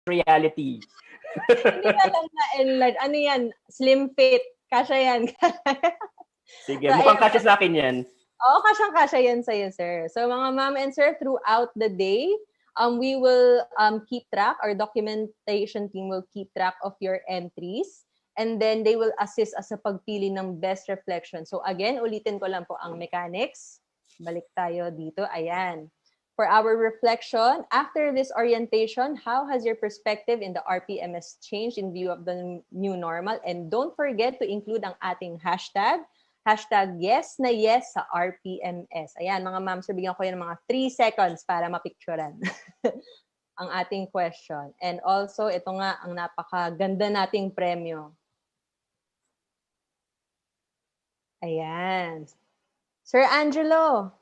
reality. Hindi ka lang na-enlarge. Ano yan? Slim fit. Kasya yan. Sige, so, mukhang kasya sa akin yan. Oo, kasyang-kasya yan sa'yo, sir. So mga ma'am and sir, throughout the day, we will keep track, our documentation team will keep track of your entries, and then they will assist us sa pagpili ng best reflection. So again, ulitin ko lang po ang mechanics. Balik tayo dito. Ayan. For our reflection, after this orientation, how has your perspective in the RPMS changed in view of the new normal? And don't forget to include ang ating hashtag yes na yes sa RPMS. Ayan, mga ma'am, so bigyan ko yan ng mga 3 seconds para mapicturean ang ating question. And also, ito nga ang napakaganda nating premyo. Ayan. Sir Angelo.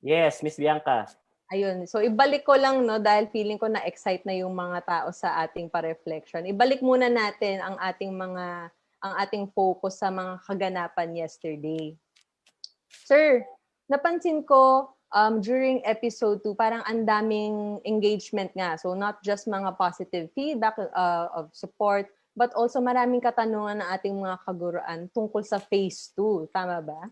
Yes, Miss Bianca. Ayun. So, ibalik ko lang, no, dahil feeling ko na-excite na yung mga tao sa ating pa-reflection. Ibalik muna natin ang ating focus sa mga kaganapan yesterday. Sir, napansin ko during episode 2, parang ang daming engagement nga. So, not just mga positive feedback of support, but also maraming katanungan ng ating mga kaguruan tungkol sa phase 2. Tama ba?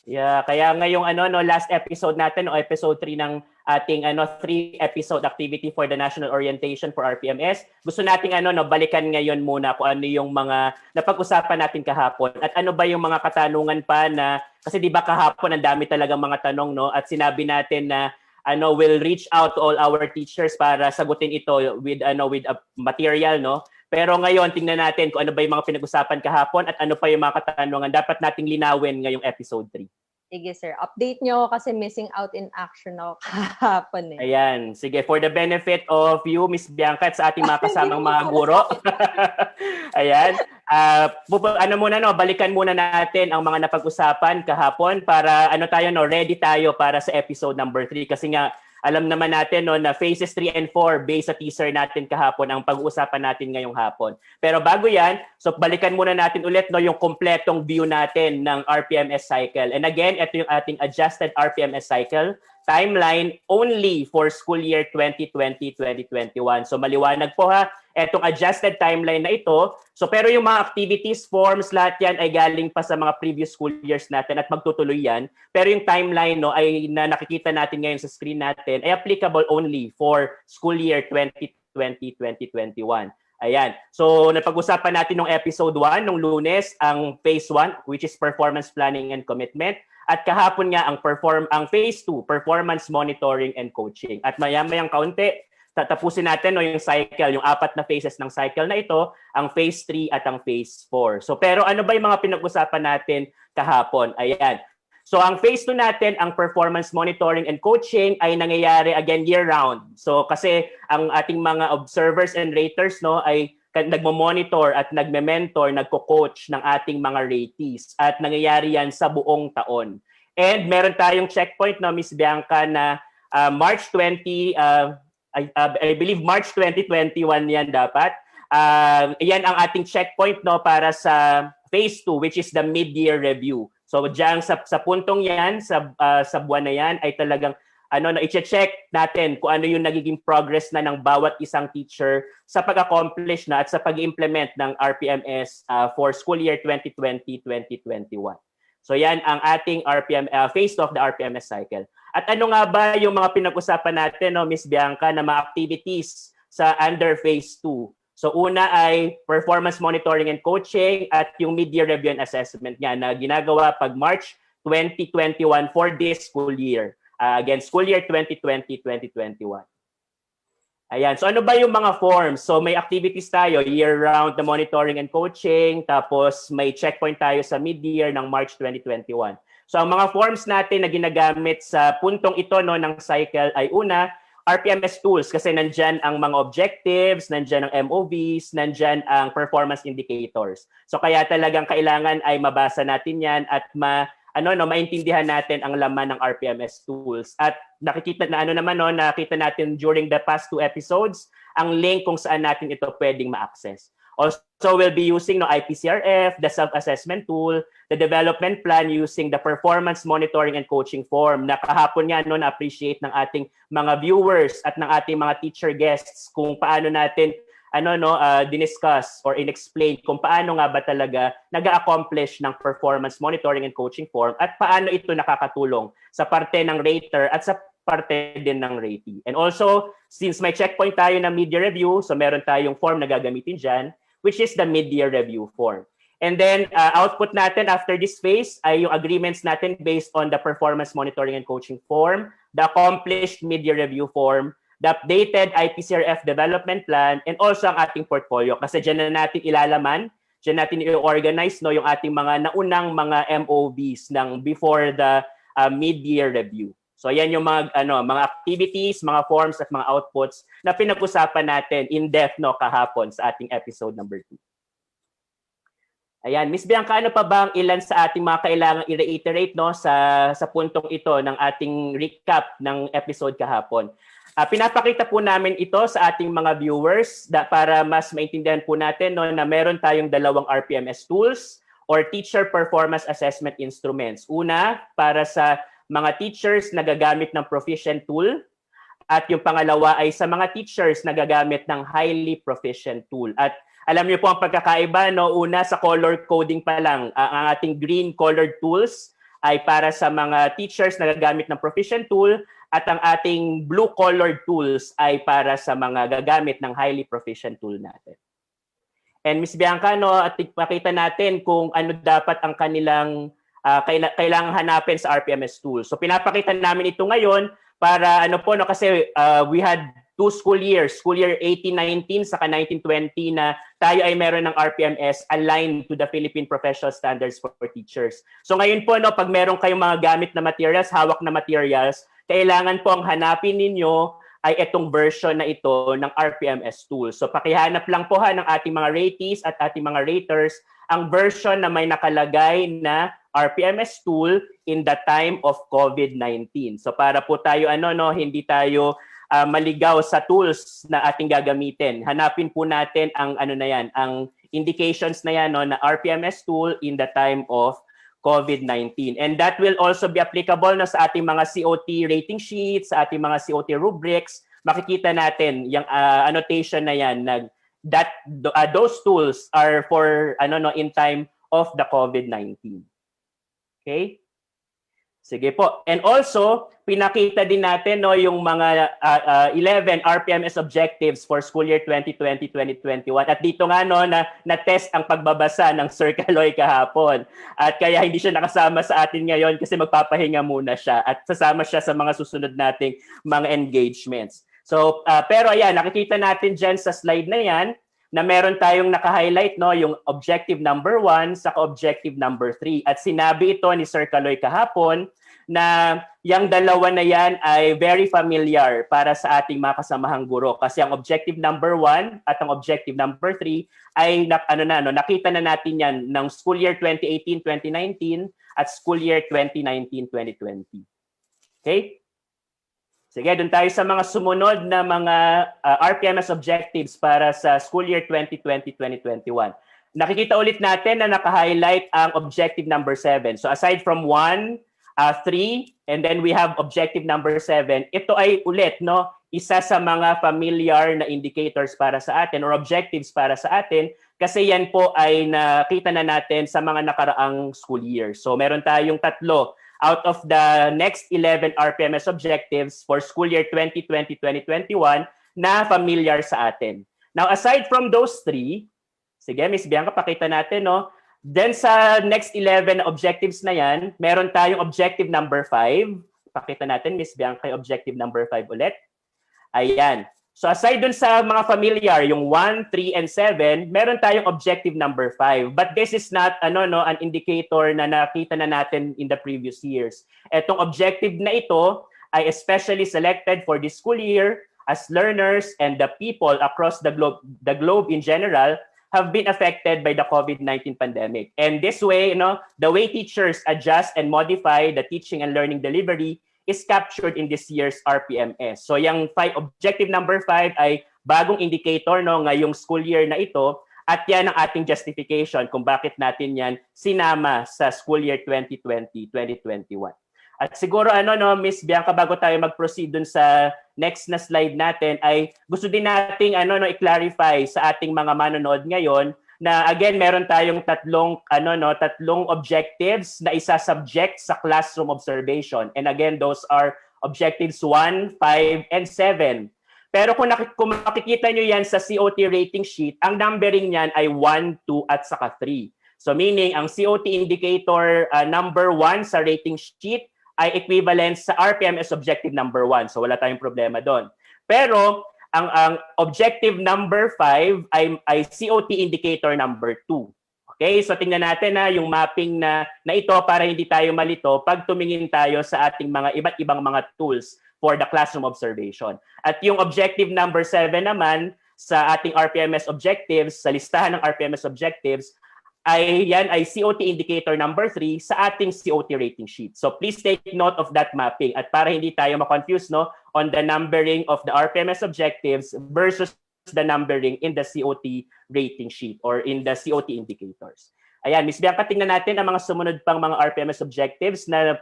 Yeah, kaya ngayong last episode natin o episode 3 ng ating 3-episode activity for the National Orientation for RPMS, gusto nating balikan ngayon muna kung ano yung mga napag-usapan natin kahapon at ano ba yung mga katanungan pa na kasi 'di ba kahapon ang dami talagang mga tanong, no, at sinabi natin na we'll reach out to all our teachers para sagutin ito with a material, no. Pero ngayon tingnan natin kung ano ba yung mga pinag-usapan kahapon at ano pa yung mga katanungan dapat nating linawin ngayong episode 3. Sige, sir. Update nyo kasi missing out in action ako kahapon eh. Ayan. Sige, for the benefit of you, Miss Bianca, at sa ating mga kasamang mga guro. Ayan. Balikan muna natin ang mga napag-usapan kahapon para ready tayo para sa episode number 3. Kasi nga, alam naman natin na phases 3 and 4 based sa teaser natin kahapon ang pag-uusapan natin ngayong hapon. Pero bago yan, so balikan muna natin ulit yung kompletong view natin ng RPMS cycle. And again, ito yung ating adjusted RPMS cycle timeline only for school year 2020-2021. So maliwanag po ha, etong adjusted timeline na ito. So pero yung mga activities, forms, lahat yan ay galing pa sa mga previous school years natin at magtutuloy yan. Pero yung timeline ay na nakikita natin ngayon sa screen natin ay applicable only for school year 2020-2021. Ayan. So napag-usapan natin nung episode 1 nung Lunes ang phase 1 which is performance planning and commitment. At kahapon nga ang phase 2, performance monitoring and coaching. At maya-mayang kaunti, tatapusin natin yung cycle, yung 4 na phases ng cycle na ito, ang phase 3 at ang phase 4. So pero ano ba yung mga pinag-usapan natin kahapon? Ayan. So ang phase 2 natin, ang performance monitoring and coaching ay nangyayari again year-round. So kasi ang ating mga observers and raters ay nagmo-monitor at nagme-mentor, nagko-coach ng ating mga ratees at nangyayari yan sa buong taon. And meron tayong checkpoint Miss Bianca na March 20 I believe March 2021 yan dapat. Yan ang ating checkpoint para sa phase 2 which is the mid-year review. So diyan sa puntong yan sa buwan na yan ay talagang i-check natin kung ano yung nagiging progress na ng bawat isang teacher sa pag-accomplish na at sa pag-implement ng RPMS for school year 2020-2021. So yan ang ating phase of the RPMS cycle. At ano nga ba yung mga pinag-usapan natin, Miss Bianca, na mga activities sa under phase 2? So una ay performance monitoring and coaching at yung mid-year review and assessment niya na ginagawa pag March 2021 for this school year. Again, school year 2020-2021. Ayan. So ano ba yung mga forms? So may activities tayo year-round na monitoring and coaching. Tapos may checkpoint tayo sa mid-year ng March 2021. So ang mga forms natin na ginagamit sa puntong ito ng cycle ay una, RPMS tools kasi nandyan ang mga objectives, nandyan ang MOVs, nandyan ang performance indicators. So kaya talagang kailangan ay mabasa natin yan at maintindihan natin ang laman ng RPMS tools. At nakikita nakita natin during the past 2 episodes ang link kung saan natin ito pwedeng ma-access. Also, we'll be using IPCRF, the self-assessment tool, the development plan using the performance monitoring and coaching form. Na kahapon nga na-appreciate ng ating mga viewers at ng ating mga teacher guests kung paano natin diniscuss or inexplain kung paano nga ba talaga nag-accomplish ng performance monitoring and coaching form at paano ito nakakatulong sa parte ng rater at sa parte din ng ratee. And also, since may checkpoint tayo ng mid-year review, so meron tayong form na gagamitin dyan, which is the mid-year review form. And then, output natin after this phase ay yung agreements natin based on the performance monitoring and coaching form, the accomplished mid-year review form, the updated IPCRF development plan, and also ang ating portfolio. Kasi dyan na natin ilalaman, dyan natin i-organize yung ating mga naunang mga MOVs ng before the mid-year review. So yan yung mga activities, mga forms at mga outputs na pinag-usapan natin in depth kahapon sa ating episode number 2. Ayan, Miss Bianca, ano pa ba ang ilan sa ating mga kailangang i-reiterate sa puntong ito ng ating recap ng episode kahapon? Pinapakita po namin ito sa ating mga viewers para mas maintindihan po natin na meron tayong dalawang RPMS tools or Teacher Performance Assessment Instruments. Una, para sa mga teachers na gagamit ng proficient tool at yung pangalawa ay sa mga teachers na gagamit ng highly proficient tool. At alam niyo po ang pagkakaiba, una sa color coding pa lang, ang ating green colored tools ay para sa mga teachers na gagamit ng proficient tool at ang ating blue-colored tools ay para sa mga gagamit ng highly proficient tool natin. And Ms. Bianca, at makita natin kung ano dapat ang kanilang kailangang hanapin sa RPMS tool. So pinapakita namin ito ngayon para kasi we had 2 school years, school year 18-19 saka 19-20 na tayo ay meron ng RPMS aligned to the Philippine Professional Standards for Teachers. So ngayon po, pag meron kayong mga gamit na materials, hawak na materials, kailangan po ang hanapin ninyo ay itong version na ito ng RPMS tool. So pakihanap lang po ng ating mga ratees at ating mga raters ang version na may nakalagay na RPMS tool in the time of COVID-19. So para po tayo hindi tayo maligaw sa tools na ating gagamitin. Hanapin po natin ang ang indications na yan na RPMS tool in the time of COVID-19. And that will also be applicable sa ating mga COT rating sheets, sa ating mga COT rubrics. Makikita natin yung annotation na yan na those tools are for in time of the COVID-19. Okay? Sige po. And also, pinakita din natin yung mga 11 RPMS objectives for school year 2020-2021. At dito nga na-test ang pagbabasa ng Sir Caloy kahapon. At kaya hindi siya nakasama sa atin ngayon kasi magpapahinga muna siya at sasama siya sa mga susunod nating mga engagements. So, pero ayan, nakikita natin dyan sa slide na yan na meron tayong naka-highlight yung objective number 1 sa objective number 3. At sinabi ito ni Sir Caloy kahapon na yung dalawa na yan ay very familiar para sa ating mga kasamahang guro. Kasi ang objective number 1 at ang objective number 3 ay nakita na natin yan ng school year 2018-2019 at school year 2019-2020. Okay? Sige, doon tayo sa mga sumunod na mga RPMS objectives para sa school year 2020-2021. Nakikita ulit natin na naka-highlight ang objective number 7. So aside from 1, 3, and then we have objective number 7. Ito ay ulit, isa sa mga familiar na indicators para sa atin or objectives para sa atin kasi yan po ay nakita na natin sa mga nakaraang school year. So meron tayong 3 out of the next 11 RPMS objectives for school year 2020-2021 na familiar sa atin. Now, aside from those 3, sige, Ms. Bianca, pakita natin, then sa next 11 objectives na yan, meron tayong objective number 5. Pakita natin, Ms. Bianca, objective number 5 ulit. Ayan. So aside dun sa mga familiar, yung 1, 3, and 7, meron tayong objective number 5. But this is not an indicator na nakita na natin in the previous years. Etong objective na ito ay especially selected for this school year as learners and the people across the globe in general have been affected by the COVID-19 pandemic. And this way, the way teachers adjust and modify the teaching and learning delivery is captured in this year's RPMS. So yung objective number 5 ay bagong indicator ngayong school year na ito At yan ang ating justification kung bakit natin yan sinama sa school year 2020-2021. At siguro Miss Bianca, bago tayo mag-proceed dun sa next na slide natin, ay gusto din nating i-clarify sa ating mga manonood ngayon na again meron tayong tatlong objectives na isa-subject sa classroom observation. And again, those are objectives 1, 5, and 7. Pero kung makikita nyo yan sa COT rating sheet, ang numbering niyan ay 1, 2, at saka 3. So meaning, ang COT indicator number 1 sa rating sheet ay equivalent sa RPMS objective number 1. So wala tayong problema doon. Pero ang objective number 5 ay COT indicator number 2. Okay? So tingnan natin yung mapping na ito para hindi tayo malito pag tumingin tayo sa ating mga iba't ibang mga tools for the classroom observation. At yung objective number 7 naman sa ating RPMS objectives, sa listahan ng RPMS objectives, ay COT indicator number 3 sa ating COT rating sheet. So please take note of that mapping. At para hindi tayo ma-confuse on the numbering of the RPMS objectives versus the numbering in the COT rating sheet or in the COT indicators. Ayan, Ms. Bianca, tingnan natin ang mga sumunod pang mga RPMS objectives na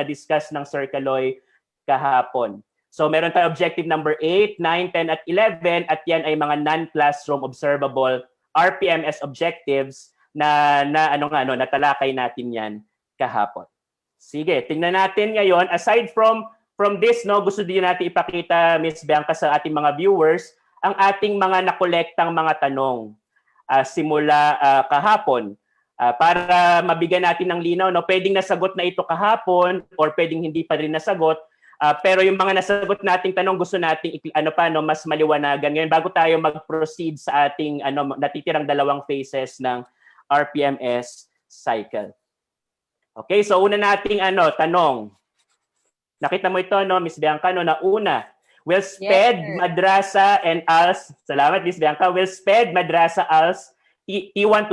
discuss ng Sir Caloy kahapon. So meron tayong objective number 8, 9, 10, at 11 at yan ay mga non-classroom observable RPMS objectives na natalakay natin yan kahapon. Sige, tingnan natin ngayon. Aside from this, gusto din natin ipakita, Ms. Bianca, sa ating mga viewers, ang ating mga nakolektang mga tanong simula kahapon. Para mabigyan natin ng linaw, pwedeng nasagot na ito kahapon or pwedeng hindi pa rin nasagot. Pero yung mga nasagot nating tanong, gusto nating mas maliwanagan. Ngayon, bago tayo mag-proceed sa ating natitirang dalawang phases ng RPMS cycle. Okay, so una nating tanong. Nakita mo ito, Ms. Bianca, na una, will SPED, Madrasa, and ALS, salamat, Ms. Bianca, will SPED, Madrasa, ALS, T1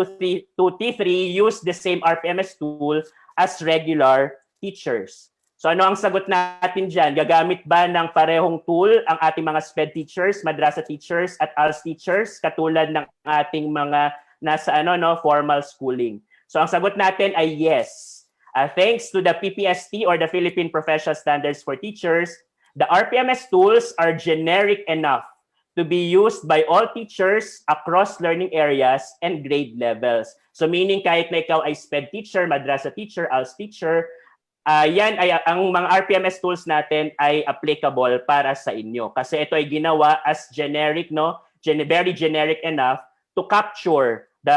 to T3 use the same RPMS tool as regular teachers? So ano ang sagot natin dyan? Gagamit ba ng parehong tool ang ating mga SPED teachers, Madrasa teachers, at ALS teachers katulad ng ating mga nasa formal schooling? So ang sagot natin ay yes. Thanks to the PPST or the Philippine Professional Standards for Teachers, the RPMS tools are generic enough to be used by all teachers across learning areas and grade levels. So meaning kahit na ikaw ay SPED teacher, Madrasa teacher, ALS teacher, yan ay ang mga RPMS tools natin ay applicable para sa inyo kasi ito ay ginawa as generic, very generic enough to capture the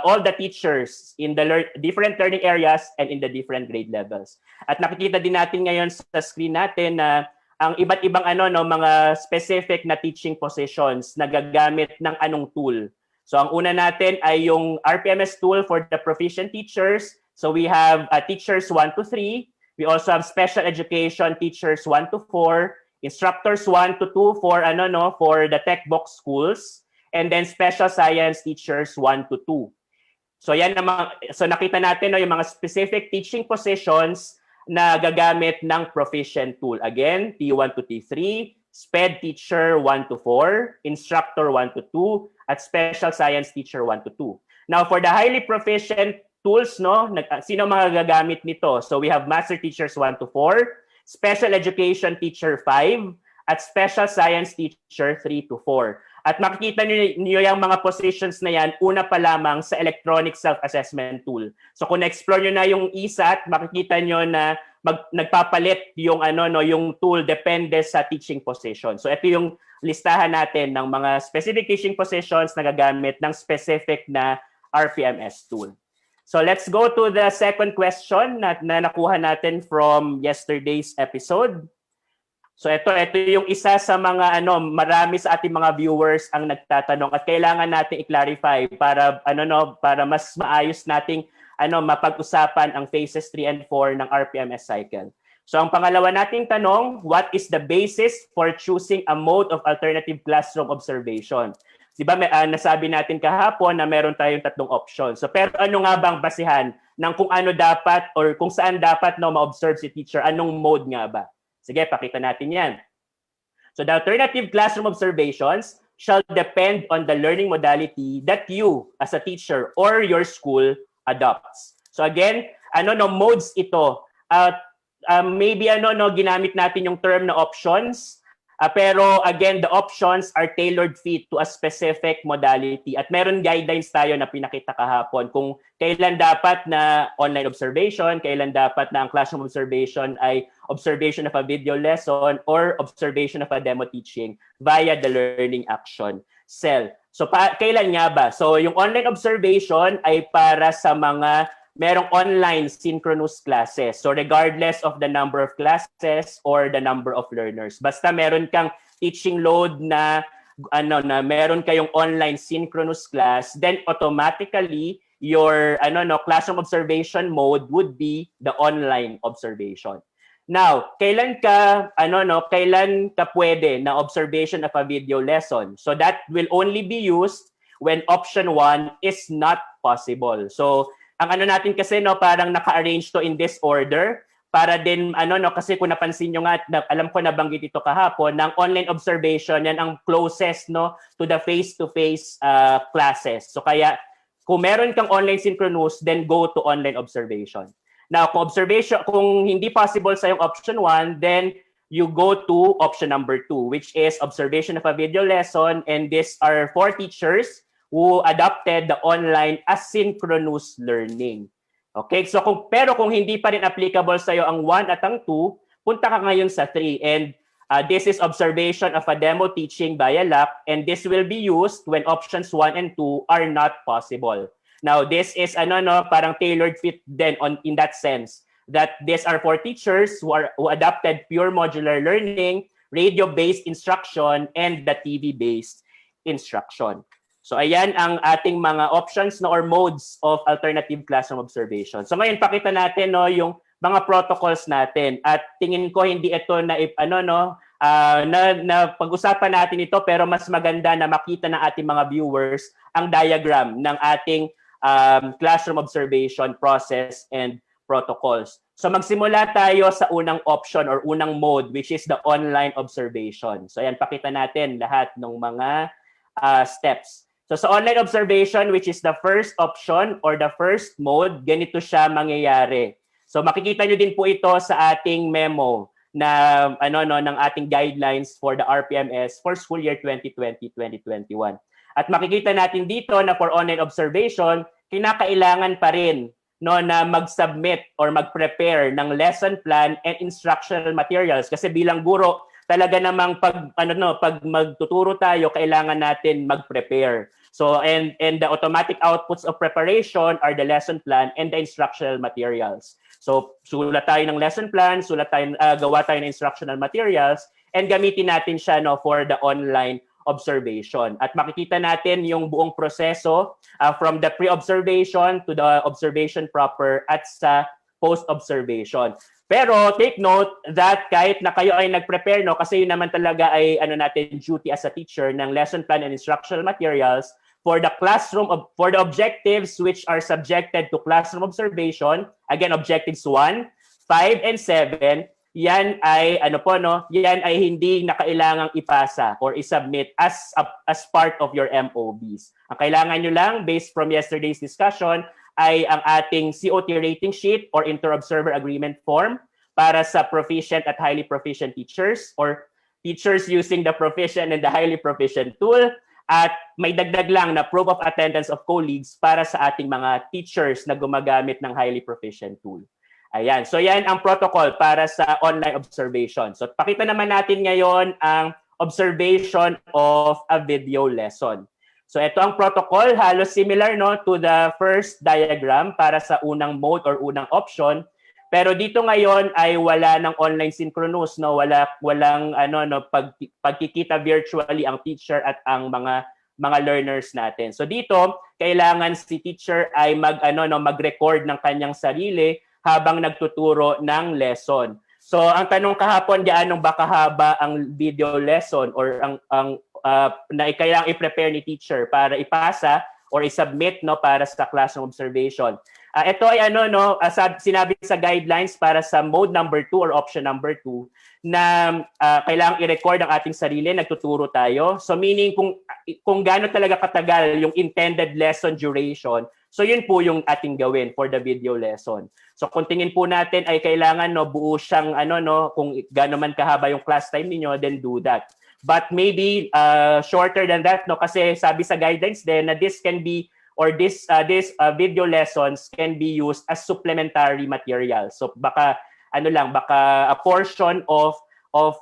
all the teachers in the different learning areas and in the different grade levels. At nakikita din natin ngayon sa screen natin na ang iba't ibang mga specific na teaching positions na gagamit ng anong tool. So ang una natin ay yung RPMS tool for the proficient teachers. So we have teachers 1 to 3. We also have special education teachers 1 to 4, instructors 1 to 2 for for the tech box schools, and then special science teachers 1 to 2. So yan so nakita natin yung mga specific teaching positions na gagamit ng proficient tool. Again, T1 to T3, SPED teacher 1 to 4, instructor 1 to 2, at special science teacher 1 to 2. Now for the highly proficient tools, sino mga gagamit nito? So we have master teachers 1 to 4, special education teacher 5, at special science teacher 3 to 4. At makikita niyo yung mga positions na yan, una pa lamang sa electronic self-assessment tool. So kung na-explore nyo na yung ESAT, makikita nyo na nagpapalit yung yung tool depende sa teaching position. So ito yung listahan natin ng mga specific teaching positions na gagamit ng specific na RPMS tool. So let's go to the second question na nakuha natin from yesterday's episode. So ito yung isa sa mga marami sa ating mga viewers ang nagtatanong at kailangan natin i-clarify para para mas maayos nating mapag-usapan ang phases 3 and 4 ng RPMS cycle. So ang pangalawa nating tanong, what is the basis for choosing a mode of alternative classroom observation? Diba nasabi natin kahapon na meron tayong tatlong options. So pero ano nga bang basihan ng kung ano dapat or kung saan dapat ma-observe si teacher? Anong mode nga ba? Sige, pakita natin yan. So the alternative classroom observations shall depend on the learning modality that you as a teacher or your school adopts. So again, modes ito. Maybe ginamit natin yung term na options. Pero again, the options are tailored fit to a specific modality. At meron guidelines tayo na pinakita kahapon kung kailan dapat na online observation, kailan dapat na ang classroom observation ay observation of a video lesson or observation of a demo teaching via the learning action cell. So kailan nga ba? So yung online observation ay para sa mga merong online synchronous classes. So regardless of the number of classes or the number of learners. Basta meron kang teaching load na meron kayong online synchronous class, then automatically your classroom observation mode would be the online observation. Now, kailan ka pwede na observation of a video lesson? So that will only be used when option 1 is not possible. So ang natin kasi parang naka-arrange to in this order para din kasi kung napansin niyo nga, alam ko nabanggit ito kahapon, ng online observation yan ang closest to the face-to-face classes. So kaya kung meron kang online synchronous, then go to online observation. Now, kung hindi possible sa yung option 1, then you go to option number 2, which is observation of a video lesson, and these are for teachers who adopted the online asynchronous learning. Okay? So kung hindi pa rin applicable sa iyo ang 1 at ang 2, punta ka ngayon sa 3. And this is observation of a demo teaching via lab, and this will be used when options 1 and 2 are not possible. Now, this is parang tailored fit then in that sense that these are for teachers who adopted pure modular learning, radio-based instruction, and the TV-based instruction. So ayan ang ating mga options or modes of alternative classroom observation. So ngayon pakita natin yung mga protocols natin at tingin ko hindi ito na pag-usapan natin ito pero mas maganda na makita ng ating mga viewers ang diagram ng ating classroom observation process and protocols. So magsimula tayo sa unang option or unang mode which is the online observation. So ayan pakita natin lahat ng mga steps. So sa online observation, which is the first option or the first mode, ganito siya mangyayari. So makikita nyo din po ito sa ating memo na ng ating guidelines for the RPMS for school year 2020-2021. At makikita natin dito na for online observation, kinakailangan pa rin na mag-submit or mag-prepare ng lesson plan and instructional materials kasi bilang guro talaga namang pag magtuturo tayo, kailangan natin mag-prepare. So and the automatic outputs of preparation are the lesson plan and the instructional materials. So sulat tayo ng lesson plan, gawa tayo ng instructional materials, and gamitin natin siya for the online observation. At makikita natin yung buong proseso from the pre-observation to the observation proper at sa post-observation. Pero take note that kahit na kayo ay nag-prepare kasi yun naman talaga ay natin duty as a teacher ng lesson plan and instructional materials for the classroom for the objectives which are subjected to classroom observation. Again, objectives 1, 5 and 7, yan ay yan ay hindi na kailangang ipasa or i-submit as part of your MOBs. Ang kailangan nyo lang based from yesterday's discussion ay ang ating COT rating sheet or inter-observer agreement form para sa proficient at highly proficient teachers or teachers using the proficient and the highly proficient tool. At may dagdag lang na proof of attendance of colleagues para sa ating mga teachers na gumagamit ng highly proficient tool. Ayan. So yan ang protocol para sa online observation. So pakita naman natin ngayon ang observation of a video lesson. So ito ang protocol, halos similar to the first diagram para sa unang mode or unang option. Pero dito ngayon ay wala ng online synchronous, walang pagkikita virtually ang teacher at ang mga learners natin. So dito kailangan si teacher ay mag-record ng kanyang sarili habang nagtuturo ng lesson. So ang tanong kahapon, gaano ba kahaba ang video lesson or ang na kailangang i-prepare ni teacher para ipasa or i-submit no para sa classroom observation. Ito ay sinabi sa guidelines para sa mode number 2 or option number 2 na kailangang i-record ang ating sarili, nagtuturo tayo. So meaning kung gaano talaga katagal yung intended lesson duration, so yun po yung ating gawin for the video lesson. So kung tingin po natin ay kailangan buo siyang kung gaano man kahaba yung class time niyo, then do that. But maybe shorter than that kasi sabi sa guidelines din na this can be or this video lessons can be used as supplementary material. So baka a portion of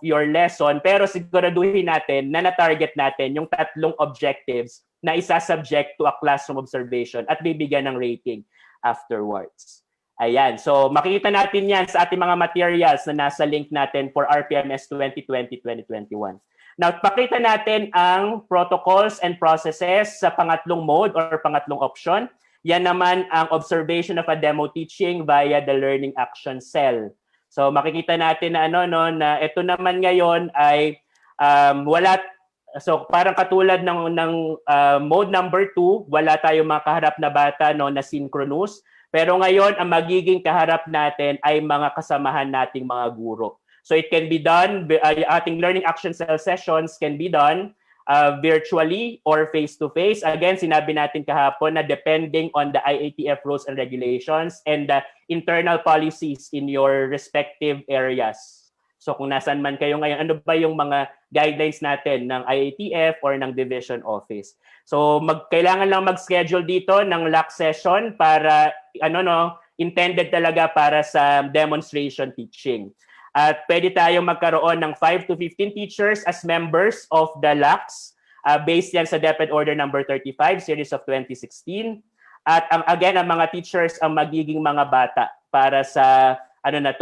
your lesson pero siguraduhin natin na na-target natin yung 3 objectives na isa-subject to a classroom observation at bibigyan ng rating afterwards. Ayan. So makikita natin yan sa ating mga materials na nasa link natin for RPMS 2020-2021. Now, pakita natin ang protocols and processes sa pangatlong mode or pangatlong option. Yan naman ang observation of a demo teaching via the learning action cell. So makikita natin na na ito naman ngayon ay wala. So parang katulad ng mode number 2, wala tayong mga kaharap na bata na synchronous. Pero ngayon ang magiging kaharap natin ay mga kasamahan nating mga guro. So it can be done, ating learning action cell sessions can be done virtually or face-to-face. Again, sinabi natin kahapon na depending on the IATF rules and regulations and the internal policies in your respective areas. So kung nasaan man kayo ngayon, ano ba yung mga guidelines natin ng IATF or ng division office? So kailangan lang mag-schedule dito ng LAC session para intended talaga para sa demonstration teaching. At pwede tayong magkaroon ng 5 to 15 teachers as members of the LACs based yan sa DepEd Order number 35, series of 2016. At ang mga teachers ang magiging mga bata para sa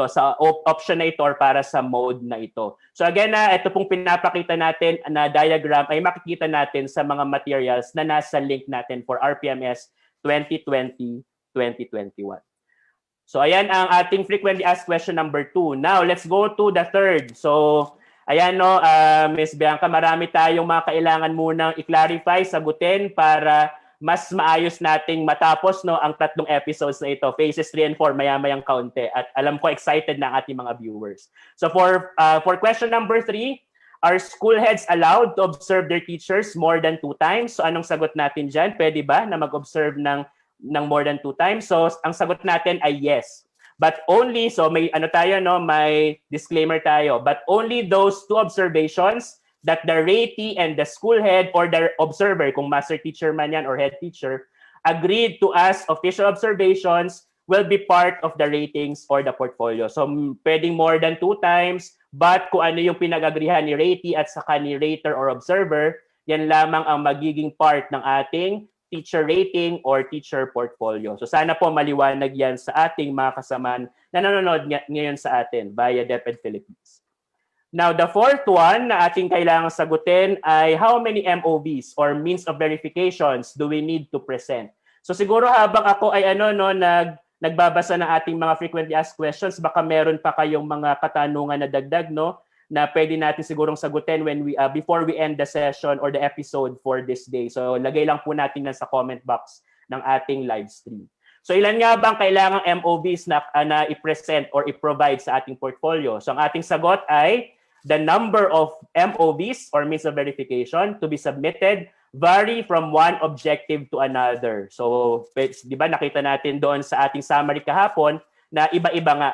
sa option na ito or para sa mode na ito. So again, ito pong pinapakita natin na diagram ay makikita natin sa mga materials na nasa link natin for RPMS 2020-2021. So ayan ang ating frequently asked question number 2. Now, let's go to the third. So ayan Ms. Bianca, marami tayong mga kailangan munang i-clarify, sagutin para mas maayos nating matapos ang 3 episodes na ito, phases 3 and 4, maya-mayang kaunti. At alam ko excited na ang ating mga viewers. So for question number 3, are school heads allowed to observe their teachers more than 2 times? So anong sagot natin dyan? Pwede ba na mag-observe ng more than 2 times? So ang sagot natin ay yes. But only, so may may disclaimer tayo, but only those 2 observations that the ratee and the school head or the observer, kung master teacher man yan or head teacher, agreed to as official observations will be part of the ratings or the portfolio. So pwedeng more than 2 times, but kung ano yung pinag-agrihan ni ratee at saka ni rater or observer, yan lamang ang magiging part ng ating teacher rating or teacher portfolio. So sana po maliwanag yan sa ating mga kasamaan na nanonood ngayon sa atin via DepEd Philippines. Now, the fourth one na ating kailangang sagutin ay how many MOVs or means of verifications do we need to present? So siguro habang ako ay nagbabasa ng ating mga frequently asked questions, baka meron pa kayong mga katanungan na dagdag na pwede natin sigurong sagutin when we before we end the session or the episode for this day. So lagay lang po natin sa comment box ng ating live stream. So ilan nga bang kailangang MOVs na i-present or i-provide sa ating portfolio? So ang ating sagot ay the number of MOVs or means of verification to be submitted vary from one objective to another. So, di ba nakita natin doon sa ating summary kahapon na iba-iba nga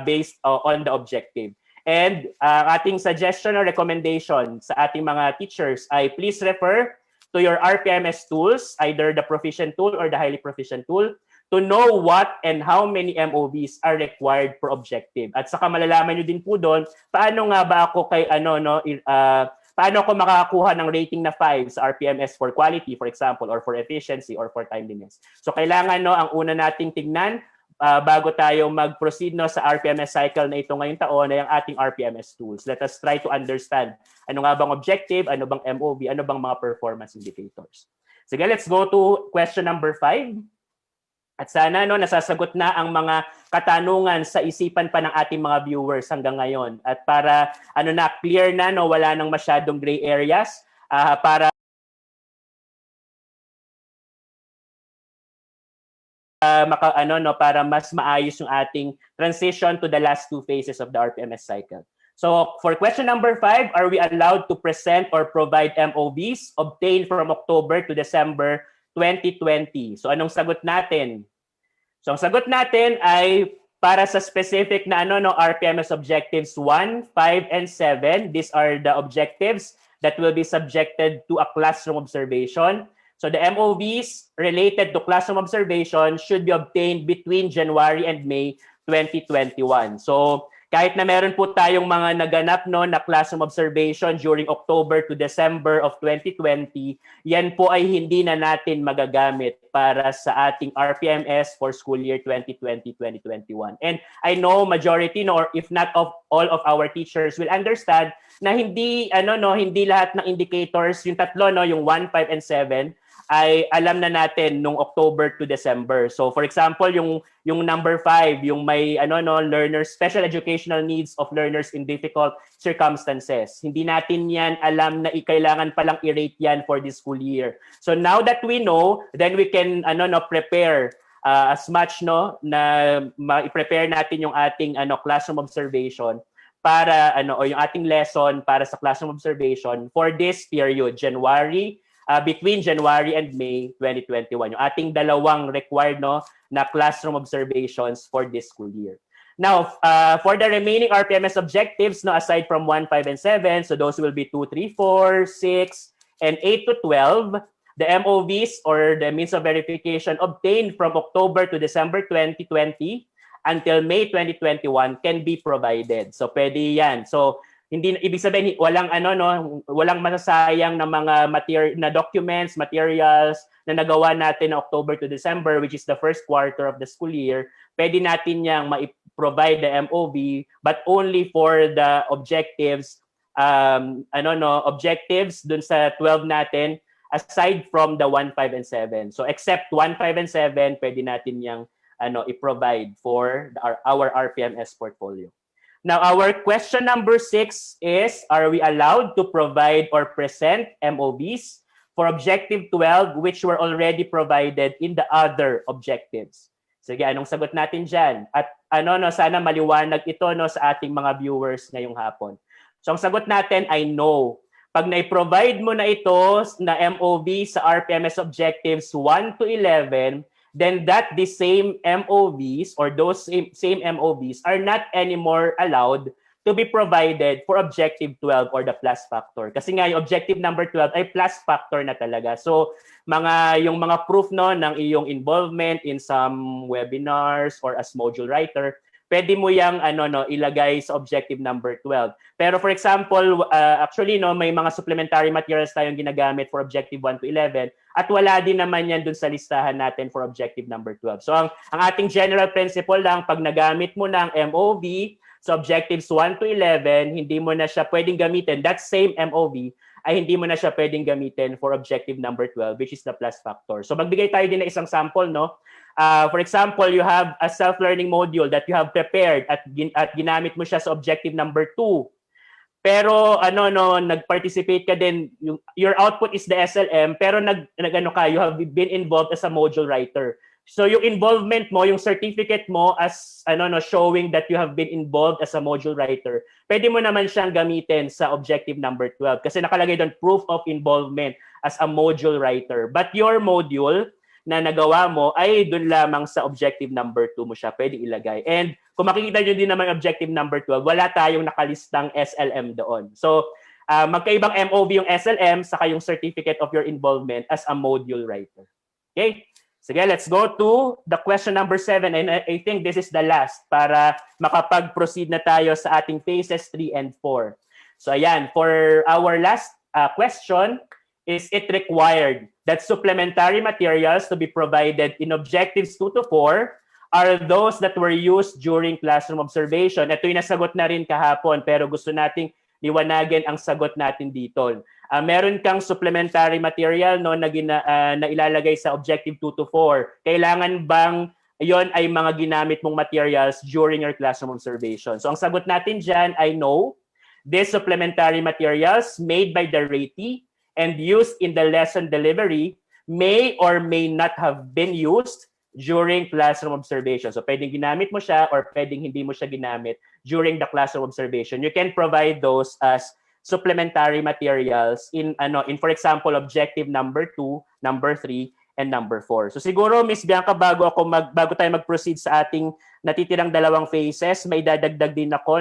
based on the objective. And ating suggestion or recommendation sa ating mga teachers ay please refer to your RPMS tools, either the proficient tool or the highly proficient tool, to know what and how many MOVs are required per objective. At saka malalaman nyo din po doon, paano nga ba ako paano ako makakakuha ng rating na 5 sa RPMS for quality, for example, or for efficiency, or for timeliness. So kailangan ang una nating tignan bago tayo mag-proceed sa RPMS cycle na ito ngayong taon ay ang ating RPMS tools. Let us try to understand ano nga bang objective, ano bang MOV, ano bang mga performance indicators. Sige, let's go to question number 5. At sana nasasagot na ang mga katanungan sa isipan pa ng ating mga viewers hanggang ngayon. At para clear na wala nang masyadong gray areas para para mas maayos yung ating transition to the last two phases of the RPMS cycle. So for question number 5, are we allowed to present or provide MOVs obtained from October to December 2020? So anong sagot natin? So ang sagot natin ay para sa specific na RPMS objectives 1, 5, and 7. These are the objectives that will be subjected to a classroom observation. So the MOVs related to classroom observation should be obtained between January and May 2021. So kahit na meron po tayong mga naganap na classroom observation during October to December of 2020, yan po ay hindi na natin magagamit para sa ating RPMS for school year 2020-2021. And I know majority or if not of all of our teachers will understand na hindi lahat ng indicators, yung tatlo yung 1, 5 and 7 ay alam na natin nung October to December. So for example, yung number 5, yung may learners, special educational needs of learners in difficult circumstances. Hindi natin yan alam na kailangan palang i-rate yan for this school year. So now that we know, then we can prepare as much na i-prepare natin yung ating classroom observation para o yung ating lesson para sa classroom observation for this period, between January and May 2021. Yung ating dalawang required na classroom observations for this school year. Now, for the remaining RPMS objectives, aside from 1, 5, and 7, so those will be 2, 3, 4, 6, and 8 to 12, the MOVs or the means of verification obtained from October to December 2020 until May 2021 can be provided. So pwede yan. So hindi ibig sabihin walang masasayang na mga documents, materials na nagawa natin na October to December, which is the first quarter of the school year. Pwede natin yang ma-provide the MOV, but only for the objectives objectives dun sa 12 natin aside from the 1, 5 and 7. So except 1, 5 and 7, pwede natin yang i-provide for our RPMS portfolio. Now, our question number 6 is, are we allowed to provide or present MOVs for objective 12 which were already provided in the other objectives? Sige, anong sagot natin dyan? At sana maliwanag ito sa ating mga viewers ngayong hapon. So, ang sagot natin ay no. Pag na-provide mo na ito na MOV sa RPMS objectives 1 to 11, then the same MOVs or those same MOVs are not anymore allowed to be provided for objective 12 or the plus factor. Kasi nga yung objective number 12 ay plus factor na talaga. So yung mga proof ng iyong involvement in some webinars or as module writer, pwede mo yang ilagay sa objective number 12. Pero for example, actually may mga supplementary materials tayong ginagamit for objective 1 to 11 at wala din naman yan dun sa listahan natin for objective number 12. So ang ating general principle lang, pag nagamit mo ng MOV sa objectives 1 to 11, hindi mo na siya pwedeng gamitin. That same MOV ay hindi mo na siya pwedeng gamitin for objective number 12, which is the plus factor. So magbigay tayo din ng isang sample, for example, you have a self-learning module that you have prepared at ginamit mo siya sa objective number 2. Pero nag-participate ka din, your output is the SLM, pero you have been involved as a module writer. So yung involvement mo, yung certificate mo as showing that you have been involved as a module writer, pwede mo naman siyang gamitin sa objective number 12 kasi nakalagay doon proof of involvement as a module writer. But your module na nagawa mo ay doon lamang sa objective number 2 mo siya pwede ilagay. And kung makikita nyo din naman objective number 12, wala tayong nakalistang SLM doon. So, magkaibang MOV yung SLM saka yung certificate of your involvement as a module writer. Okay? Sige, let's go to the question number 7. And I think this is the last para makapag-proceed na tayo sa ating phases 3 and 4. So, ayan, for our last question, is it required that supplementary materials to be provided in objectives 2 to 4 are those that were used during classroom observation? Ito yung nasagot na rin kahapon, pero gusto nating liwanagin ang sagot natin dito. Meron kang supplementary material na ilalagay sa objective 2 to 4. Kailangan bang yon ay mga ginamit mong materials during your classroom observation? So ang sagot natin dyan ay no. These supplementary materials made by the ratee and used in the lesson delivery may or may not have been used during classroom observation. So pwedeng ginamit mo siya or pwedeng hindi mo siya ginamit during the classroom observation. You can provide those as supplementary materials in for example objective number 2, number 3 and number 4. So siguro Miss Bianca bago tayo mag-proceed sa ating natitirang dalawang phases, may dadagdag din ako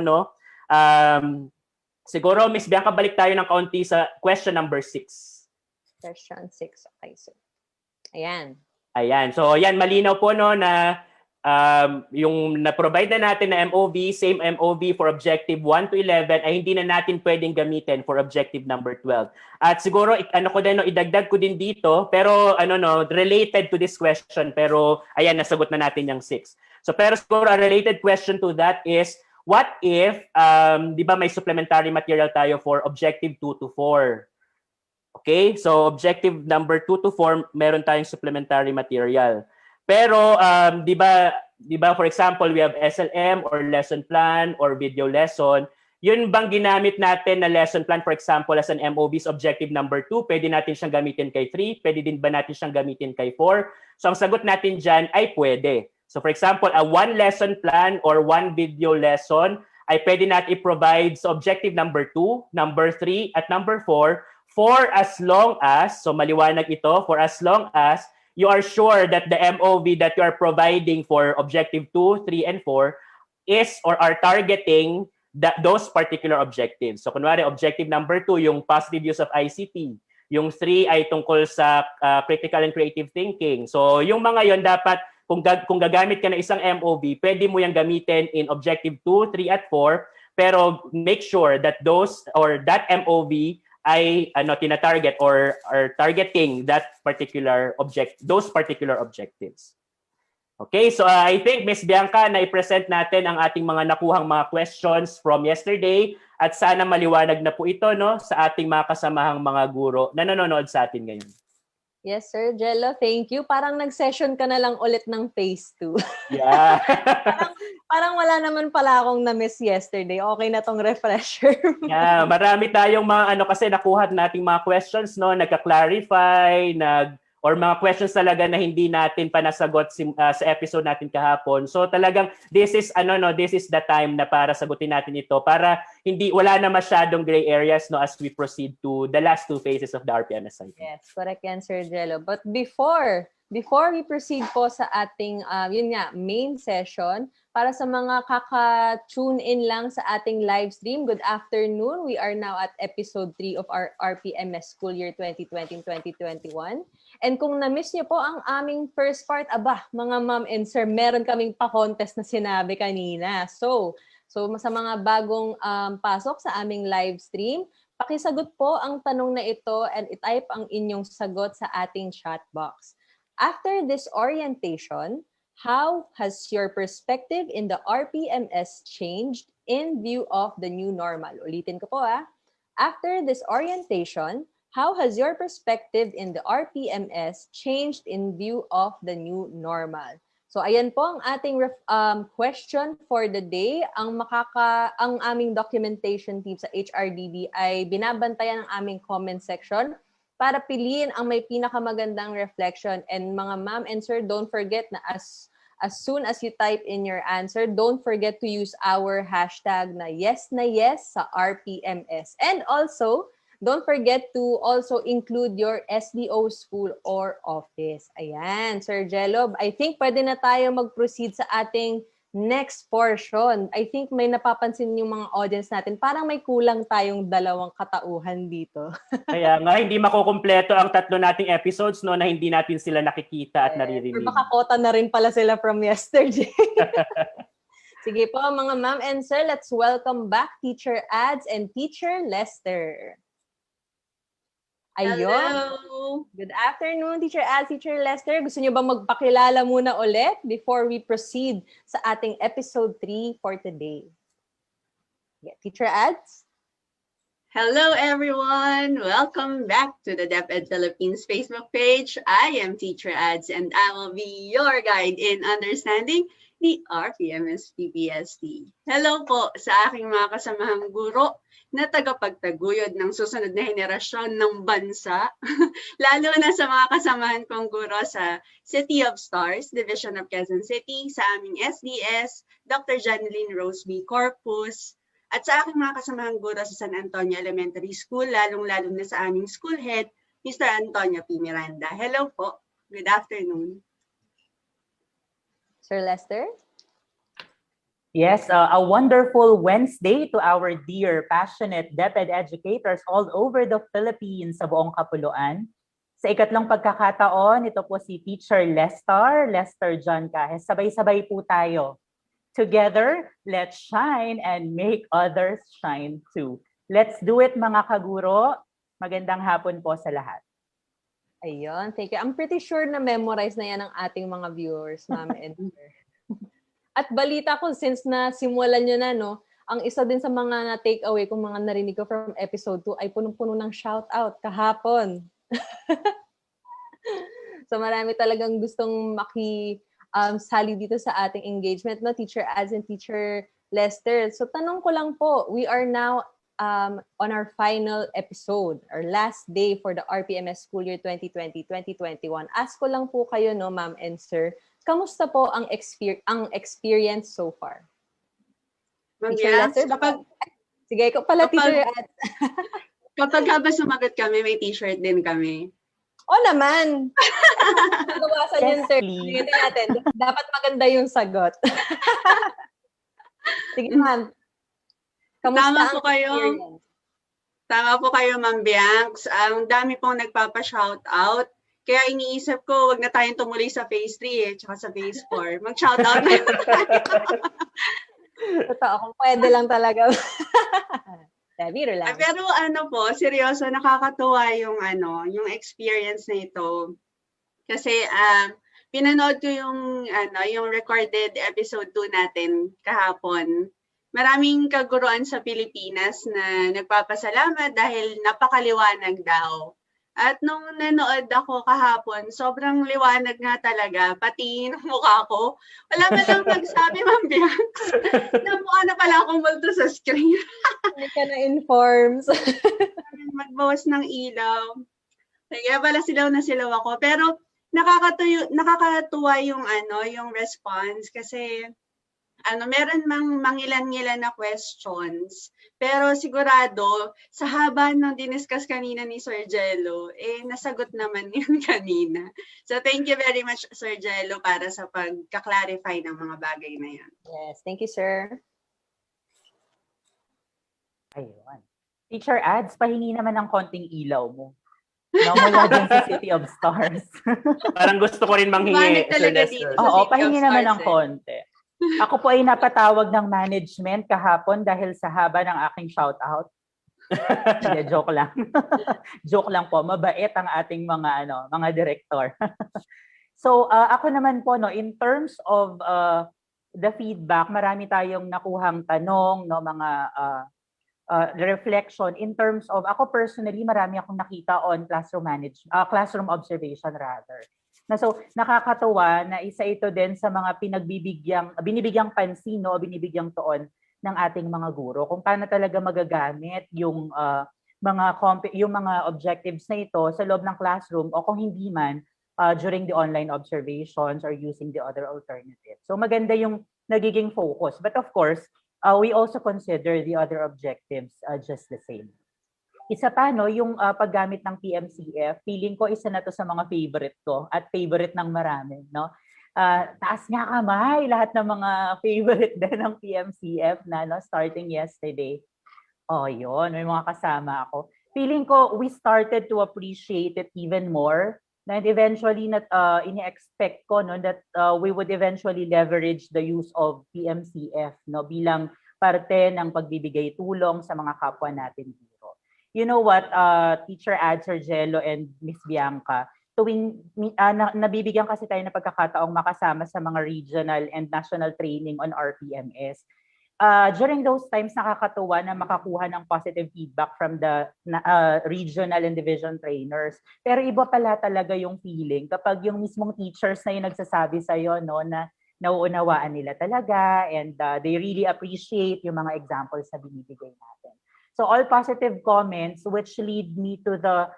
siguro Miss Bianca balik tayo ng kaunti sa question number 6. Question 6. Okay, so ayan. So yan malinaw po na yung na-provide na natin na MOV, same MOV for objective 1 to 11 ay hindi na natin pwedeng gamitin for objective number 12. At siguro idagdag ko din dito pero related to this question pero ayan nasagot na natin yung 6. So pero siguro a related question to that is what if di ba may supplementary material tayo for objective 2 to 4? Okay? So objective number 2 to 4 meron tayong supplementary material. Pero di ba for example, we have SLM or lesson plan or video lesson. Yun bang ginamit natin na lesson plan for example as an MOV's objective number 2, pwede natin siyang gamitin kay 3, pwede din ba natin siyang gamitin kay 4? So ang sagot natin diyan ay pwede. So for example, a one lesson plan or one video lesson ay pwede natin i-provide sa objective number 2, number 3 at number 4 for as long as, so maliwanag ito, for as long as you are sure that the MOV that you are providing for objective 2, 3, and 4 is or are targeting those particular objectives. So kunwari, objective number 2, yung positive use of ICT. Yung 3 ay tungkol sa critical and creative thinking. So yung mga yon dapat, kung gagamit ka ng isang MOV, pwede mo yung gamitin in objective 2, 3, at 4, pero make sure that those or that MOV ay tina-target or are targeting that particular those particular objectives. Okay, so I think Ms. Bianca na i-present natin ang ating mga nakuhang mga questions from yesterday at sana maliwanag na po ito sa ating mga kasamahang mga guro na nanonood sa atin ngayon. Yes, Sir Jello. Thank you. Parang nag-session ka na lang ulit ng phase 2. Yeah. parang wala naman pala akong na-miss yesterday. Okay na tong refresher. Yeah, marami tayong mga kasi nakuha nating mga questions nagka-clarify, or mga questions talaga na hindi natin pa nasagot sa episode natin kahapon. So talagang this is the time na para sagutin natin ito para wala na masyadong gray areas as we proceed to the last two phases of the RPMS cycle. Yes, correct yan, Sir Jello. But before we proceed po sa ating main session, para sa mga kaka-tune in lang sa ating live stream, good afternoon. We are now at episode 3 of our RPMS School Year 2020-2021. And kung na-miss niyo po ang aming first part, mga ma'am and sir, meron kaming pa-contest na sinabi kanina. So sa mga bagong pasok sa aming live stream, pakisagot po ang tanong na ito and i-type ang inyong sagot sa ating chat box. After this orientation, how has your perspective in the RPMS changed in view of the new normal? Ulitin ko po After this orientation, how has your perspective in the RPMS changed in view of the new normal? So ayan po ang ating question for the day. Ang aming documentation team sa HRDB ay binabantayan ng aming comment section para piliin ang may pinakamagandang reflection. And mga ma'am and sir, don't forget na as soon as you type in your answer, don't forget to use our hashtag na yes sa RPMS. And also, don't forget to also include your SDO school or office. Ayan, Sir Jello, I think pwede na tayo mag-proceed sa ating next portion. I think may napapansin yung mga audience natin. Parang may kulang tayong 2 katauhan dito. Kaya nga, hindi makukumpleto ang 3 nating episodes na hindi natin sila nakikita at naririnig. Or makakota na rin pala sila from yesterday. Sige po, mga ma'am and sir, let's welcome back Teacher Ads and Teacher Lester. Ayun. Hello! Good afternoon, Teacher Ads, Teacher Lester. Gusto niyo ba magpakilala muna ulit before we proceed sa ating episode 3 for today? Yeah, Teacher Ads? Hello, everyone! Welcome back to the DepEd Philippines Facebook page. I am Teacher Ads, and I will be your guide in understanding ni RPMS-PPST. Hello po sa aking mga kasamahang guro na tagapagtaguyod ng susunod na henerasyon ng bansa, lalo na sa mga kasamahan kong guro sa City of Stars, Division of Quezon City, sa aming SDS, Dr. Janeline Rose B. Corpus, at sa aking mga kasamahang guro sa San Antonio Elementary School, lalong-lalo na sa aming school head, Mr. Antonio P. Miranda. Hello po. Good afternoon. Sir Lester? Yes, a wonderful Wednesday to our dear, passionate DepEd educators all over the Philippines sa buong kapuluan. Sa ikatlong pagkakataon, ito po si Teacher Lester John Cajes. Sabay-sabay po tayo. Together, let's shine and make others shine too. Let's do it mga kaguro. Magandang hapon po sa lahat. Ayun, thank you. I'm pretty sure na memorize na yan ng ating mga viewers, ma'am and sir. At balita ko, since na simulan nyo na, no, ang isa din sa mga na-take-away kung mga narinig ko from episode 2 ay punong-puno ng shout-out kahapon. So marami talagang gustong sali dito sa ating engagement, no, Teacher Ads and Teacher Lester. So tanong ko lang po, we are now on our final episode, our last day for the RPMS School Year 2020-2021. Ask ko lang po kayo, no, ma'am and sir, kamusta po ang experience so far? Teacher Lester, sige, ko pala, Teacher Ads. Kapag habang sumagot kami, may t-shirt din kami. O naman! Magawasan yung term. Sige natin. Dapat maganda yung sagot. Sige, ma'am. Kamusta Tama po kayo, Ma'am Bianx. Ang dami pong nagpapa-shoutout. Kaya iniisip ko, wag na tayong tumuloy sa phase 3 tsaka sa phase 4. Mag-shoutout na tayo. Totoo, kung pwede lang talaga. Biro lang. Pero seryoso, nakakatuwa yung experience na ito. Kasi pinanood ko yung recorded episode 2 natin kahapon. Maraming kaguruan sa Pilipinas na nagpapasalamat dahil napakaliwanag daw. At nung nanood ako kahapon, sobrang liwanag nga talaga, pati ng mukha ko. Wala pa lang nagsabi, Ma'am Bianx, na mukha na pala akong multo sa screen. Hindi ka na-informs. Magbawas ng ilaw. Kaya pala silaw na silaw ako. Pero nakakatuwa yung response kasi meron mangilan-ngilan na questions. Pero sigurado, sa haba ng diniscuss kanina ni Sir Jello, nasagot naman yun kanina. So thank you very much, Sir Jello, para sa pagka-clarify ng mga bagay na yan. Yes, thank you, sir. Ayun. Teacher Ads, pahingi naman ng konting ilaw mo. No, mula dyan sa City of Stars. Parang gusto ko rin manghingi, Sir Lester. Oo, pahingi naman ng konti. Ako po ay napatawag ng management kahapon dahil sa haba ng aking shoutout. Hindi, joke lang. Joke lang po. Mabait ang ating mga director. So, ako naman po, no, in terms of the feedback, marami tayong nakuhang tanong, no, mga reflection in terms of, ako personally, marami akong nakita on classroom observation rather. So, nakakatuwa na isa ito din sa mga binibigyang pansin, no, binibigyang tuon ng ating mga guro kung paano talaga magagamit yung mga objectives na ito sa loob ng classroom o kung hindi man during the online observations or using the other alternatives. So, maganda yung nagiging focus. But of course, we also consider the other objectives just the same. Isa pa, no, yung paggamit ng PMCF, feeling ko isa na to sa mga favorite ko at favorite ng marami, no? Taas nga kamay, lahat ng mga favorite din ng PMCF na, no, starting yesterday. Oh, yun, may mga kasama ako. Feeling ko we started to appreciate it even more. And eventually, ini-expect ko, no, that we would eventually leverage the use of PMCF, no, bilang parte ng pagbibigay tulong sa mga kapwa natin dito. You know what, Teacher Ad, Sir Jello, and Miss Bianca, tuwing nabibigyan kasi tayo ng pagkakataong makasama sa mga regional and national training on RPMS. During those times, nakakatuwa na makakuha ng positive feedback from the regional and division trainers. Pero iba pala talaga yung feeling kapag yung mismong teachers na yung nagsasabi sa'yo, no, na nauunawaan nila talaga, and they really appreciate yung mga examples na binibigay natin. So all positive comments which lead me to the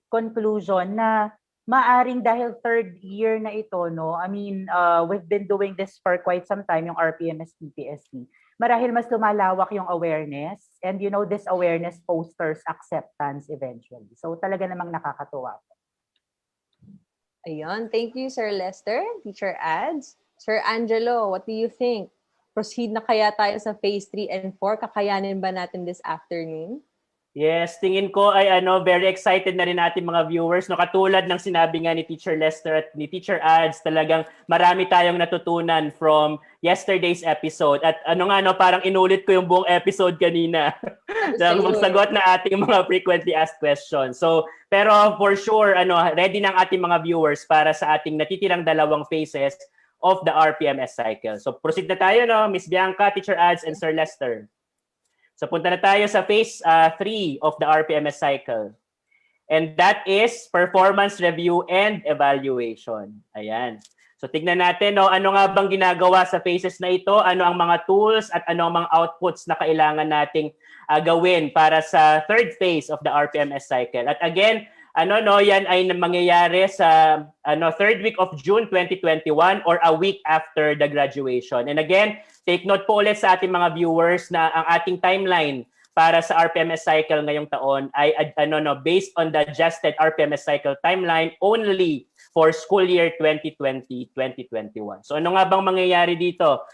conclusion na maaring dahil third year na ito, no? I mean, we've been doing this for quite some time, yung RPMS-PPST. Marahil mas lumalawak yung awareness, and this awareness fosters acceptance eventually. So talaga namang nakakatuwa po. Ayun. Thank you, Sir Lester, Teacher Ads. Sir Angelo, what do you think? Proceed na kaya tayo sa phase 3 and 4? Kakayanin ba natin this afternoon? Yes, tingin ko ay very excited na rin natin mga viewers. No, katulad ng sinabi nga ni Teacher Lester at ni Teacher Ads, talagang marami tayong natutunan from yesterday's episode. At parang inulit ko yung buong episode kanina ng magsagot na ating mga frequently asked questions. So, pero for sure, ready ng ating mga viewers para sa ating natitirang dalawang phases of the RPMS cycle. So, proceed na tayo, Miss Bianca, Teacher Ads, and Sir Lester. So punta na tayo sa phase 3 of the RPMS cycle. And that is performance review and evaluation. Ayan. So tignan natin, ano nga bang ginagawa sa phases na ito? Ano ang mga tools at ano ang mga outputs na kailangan nating gawin para sa third phase of the RPMS cycle. At again, yan ay mangyayari sa third week of June 2021 or a week after the graduation. And again, take note po ulit sa ating mga viewers na ang ating timeline para sa RPMS cycle ngayong taon ay based on the adjusted RPMS cycle timeline only for school year 2020-2021. So ano nga bang mangyayari dito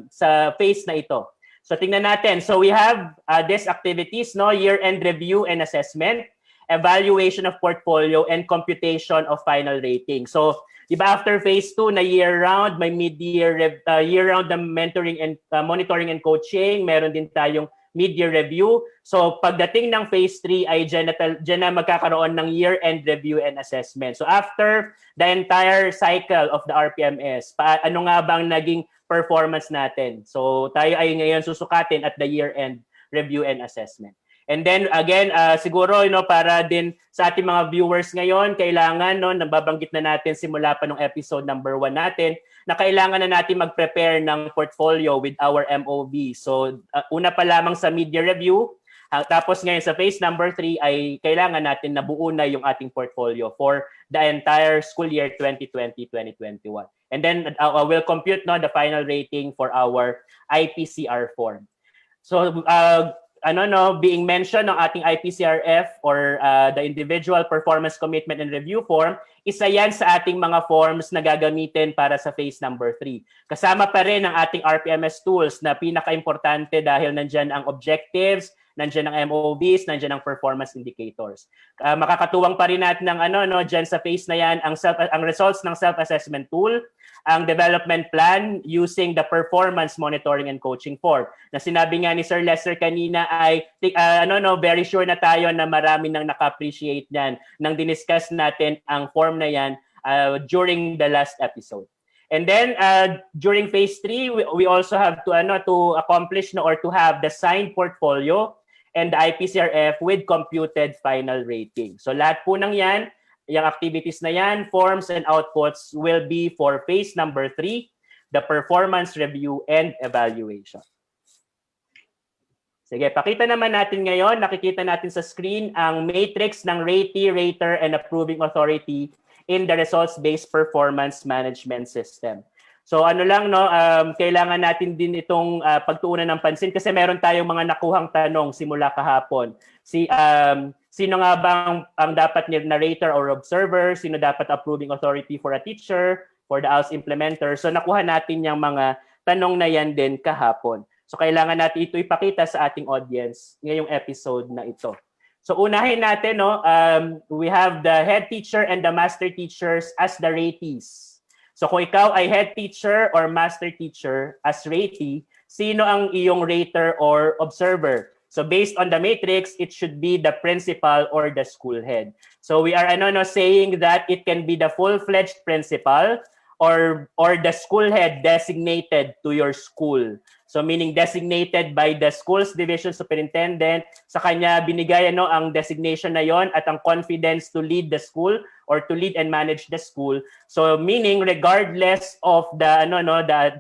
sa phase na ito? So tingnan natin. So we have these activities, year-end review and assessment, evaluation of portfolio, and computation of final rating. So, diba after phase 2 na year-round, may mid-year, year-round na mentoring and monitoring and coaching, meron din tayong mid-year review. So, pagdating ng phase 3 ay dyan na magkakaroon ng year-end review and assessment. So, after the entire cycle of the RPMS, ano nga bang naging performance natin? So, tayo ay ngayon susukatin at the year-end review and assessment. And then again, siguro para din sa ating mga viewers ngayon, kailangan nababanggit na natin simula pa ng episode number 1 natin na kailangan na natin mag-prepare ng portfolio with our MOV. So una pa lamang sa media review, tapos ngayon sa phase number 3 ay kailangan natin na buo na yung ating portfolio for the entire school year 2020-2021. And then we'll compute the final rating for our IPCR form. So being mentioned ng ating IPCRF or the Individual Performance Commitment and Review Form, isa yan sa ating mga forms na gagamitin para sa phase number 3. Kasama pa rin ang ating RPMS tools na pinaka-importante dahil nandyan ang objectives, nandyan ang MOVs, nandyan ang performance indicators. Makakatuwang pa rin natin ng dyan sa phase na yan, ang results ng self-assessment tool, ang development plan using the performance monitoring and coaching form. Na sinabi nga ni Sir Lester kanina ay very sure na tayo na marami nang naka-appreciate niyan nang diniscuss natin ang form na yan during the last episode. And then during phase 3, we also have to accomplish or to have the signed portfolio and the IPCRF with computed final rating. So lahat po ng yan, yung activities na yan, forms and outputs will be for phase number 3, the performance review and evaluation. Sige, pakita naman natin ngayon, nakikita natin sa screen ang matrix ng ratee, rater, and approving authority in the results-based performance management system. So kailangan natin din itong pagtuunan ng pansin kasi meron tayong mga nakuhang tanong simula kahapon. Sino nga bang ang dapat narrator or observer? Sino dapat approving authority for a teacher, for the ALS implementer? So nakuha natin yung mga tanong na yan din kahapon. So kailangan natin ito ipakita sa ating audience ngayong episode na ito. So unahin natin, we have the head teacher and the master teachers as the ratees. So kung ikaw ay head teacher or master teacher as ratee, sino ang iyong rater or observer? So based on the matrix, it should be the principal or the school head. So we are saying that it can be the full-fledged principal or the school head designated to your school. So meaning designated by the school's division superintendent, sa kanya binigay ang designation na yon at ang confidence to lead the school or to lead and manage the school. So meaning regardless of the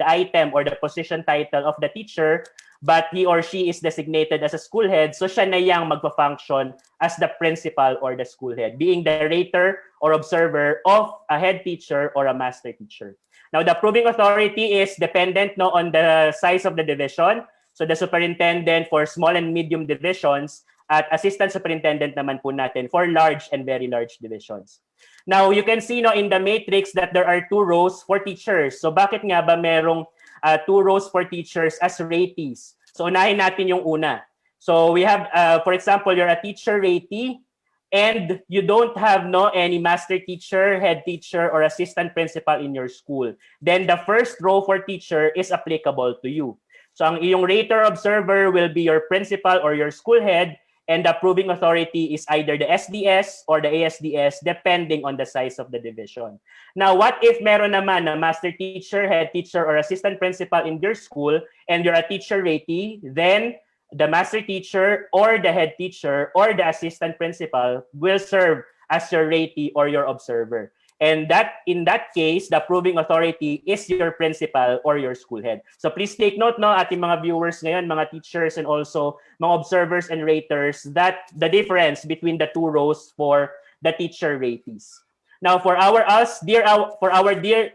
item or the position title of the teacher, but he or she is designated as a school head, so siya na yang magpa-function as the principal or the school head, being the rater or observer of a head teacher or a master teacher. Now, the approving authority is dependent on the size of the division. So the superintendent for small and medium divisions at assistant superintendent naman po natin for large and very large divisions. Now, you can see in the matrix that there are 2 rows for teachers. So bakit nga ba merong 2 rows for teachers as ratees? So unahin natin yung una. So we have, for example, you're a teacher ratee, and you don't have any master teacher, head teacher, or assistant principal in your school, then the first row for teacher is applicable to you. So ang iyong rater observer will be your principal or your school head, and the approving authority is either the SDS or the ASDS depending on the size of the division. Now, what if meron naman na master teacher, head teacher, or assistant principal in your school and you're a teacher ratee, then the master teacher or the head teacher or the assistant principal will serve as your ratee or your observer. And that in that case, the approving authority is your principal or your school head. So please take note, ating mga viewers ngayon, mga teachers and also mga observers and raters, that the difference between the 2 rows for the teacher ratees. Now, for our dear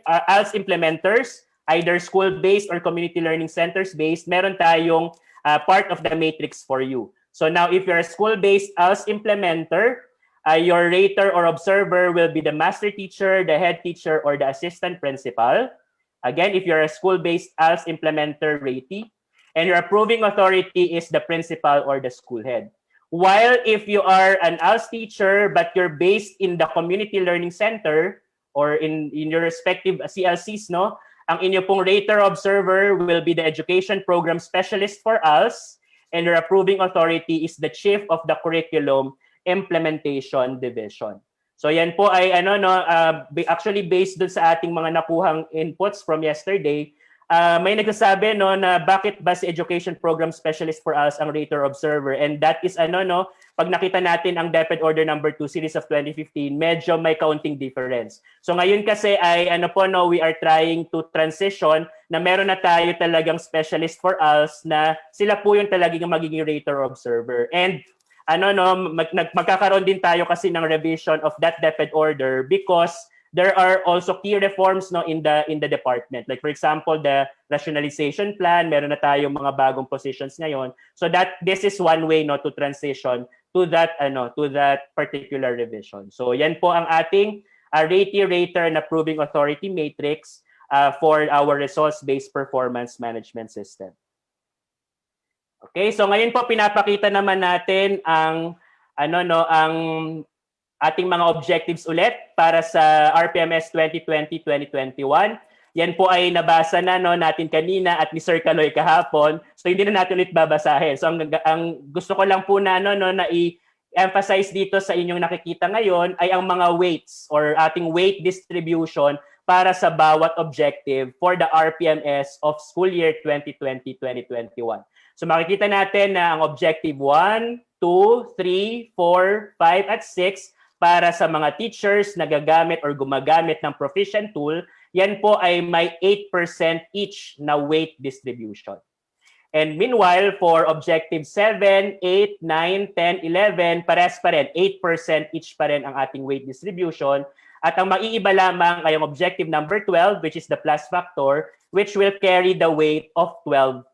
ALS implementers, either school-based or community learning centers-based, meron tayong part of the matrix for you. So now, if you're a school-based ALS implementer, your rater or observer will be the master teacher, the head teacher, or the assistant principal. Again, if you're a school-based ALS implementer ratee, and your approving authority is the principal or the school head. While if you are an ALS teacher, but you're based in the community learning center or in your respective CLCs, ang inyo pong rater observer will be the education program specialist for ALS, and your approving authority is the chief of the curriculum implementation division. So yan po ay actually based dun sa ating mga nakuhang inputs from yesterday, may nagsasabi na bakit ba si education program specialist for ALS ang rater observer, and that is pag nakita natin ang DepEd Order number 2 series of 2015, medyo may kaunting difference. So ngayon kasi ay we are trying to transition na meron na tayo talagang specialist for ALS na sila po yung talagang magiging rater observer. And magkakaroon din tayo kasi ng revision of that DepEd Order because there are also key reforms in the department. Like for example, the rationalization plan, meron na tayong mga bagong positions ngayon. So that this is one way to transition to that particular revision. So yan po ang ating ratee, rater, and approving authority matrix for our results-based performance management system. Okay, so ngayon po pinapakita naman natin ang ating mga objectives ulit para sa RPMS 2020-2021. Yan po ay nabasa na natin kanina at ni Sir Kaloy kahapon. So hindi na natin ulit babasahin. So ang gusto ko lang po na i-emphasize dito sa inyong nakikita ngayon ay ang mga weights or ating weight distribution para sa bawat objective for the RPMS of school year 2020-2021. So makikita natin na ang objective 1, 2, 3, 4, 5, at 6 para sa mga teachers na gagamit or gumagamit ng proficient tool, yan po ay may 8% each na weight distribution. And meanwhile, for objective 7, 8, 9, 10, 11, parehas pa rin, 8% each pa rin ang ating weight distribution. At ang maiiba lamang ay ang objective number 12, which is the plus factor, which will carry the weight of 12%.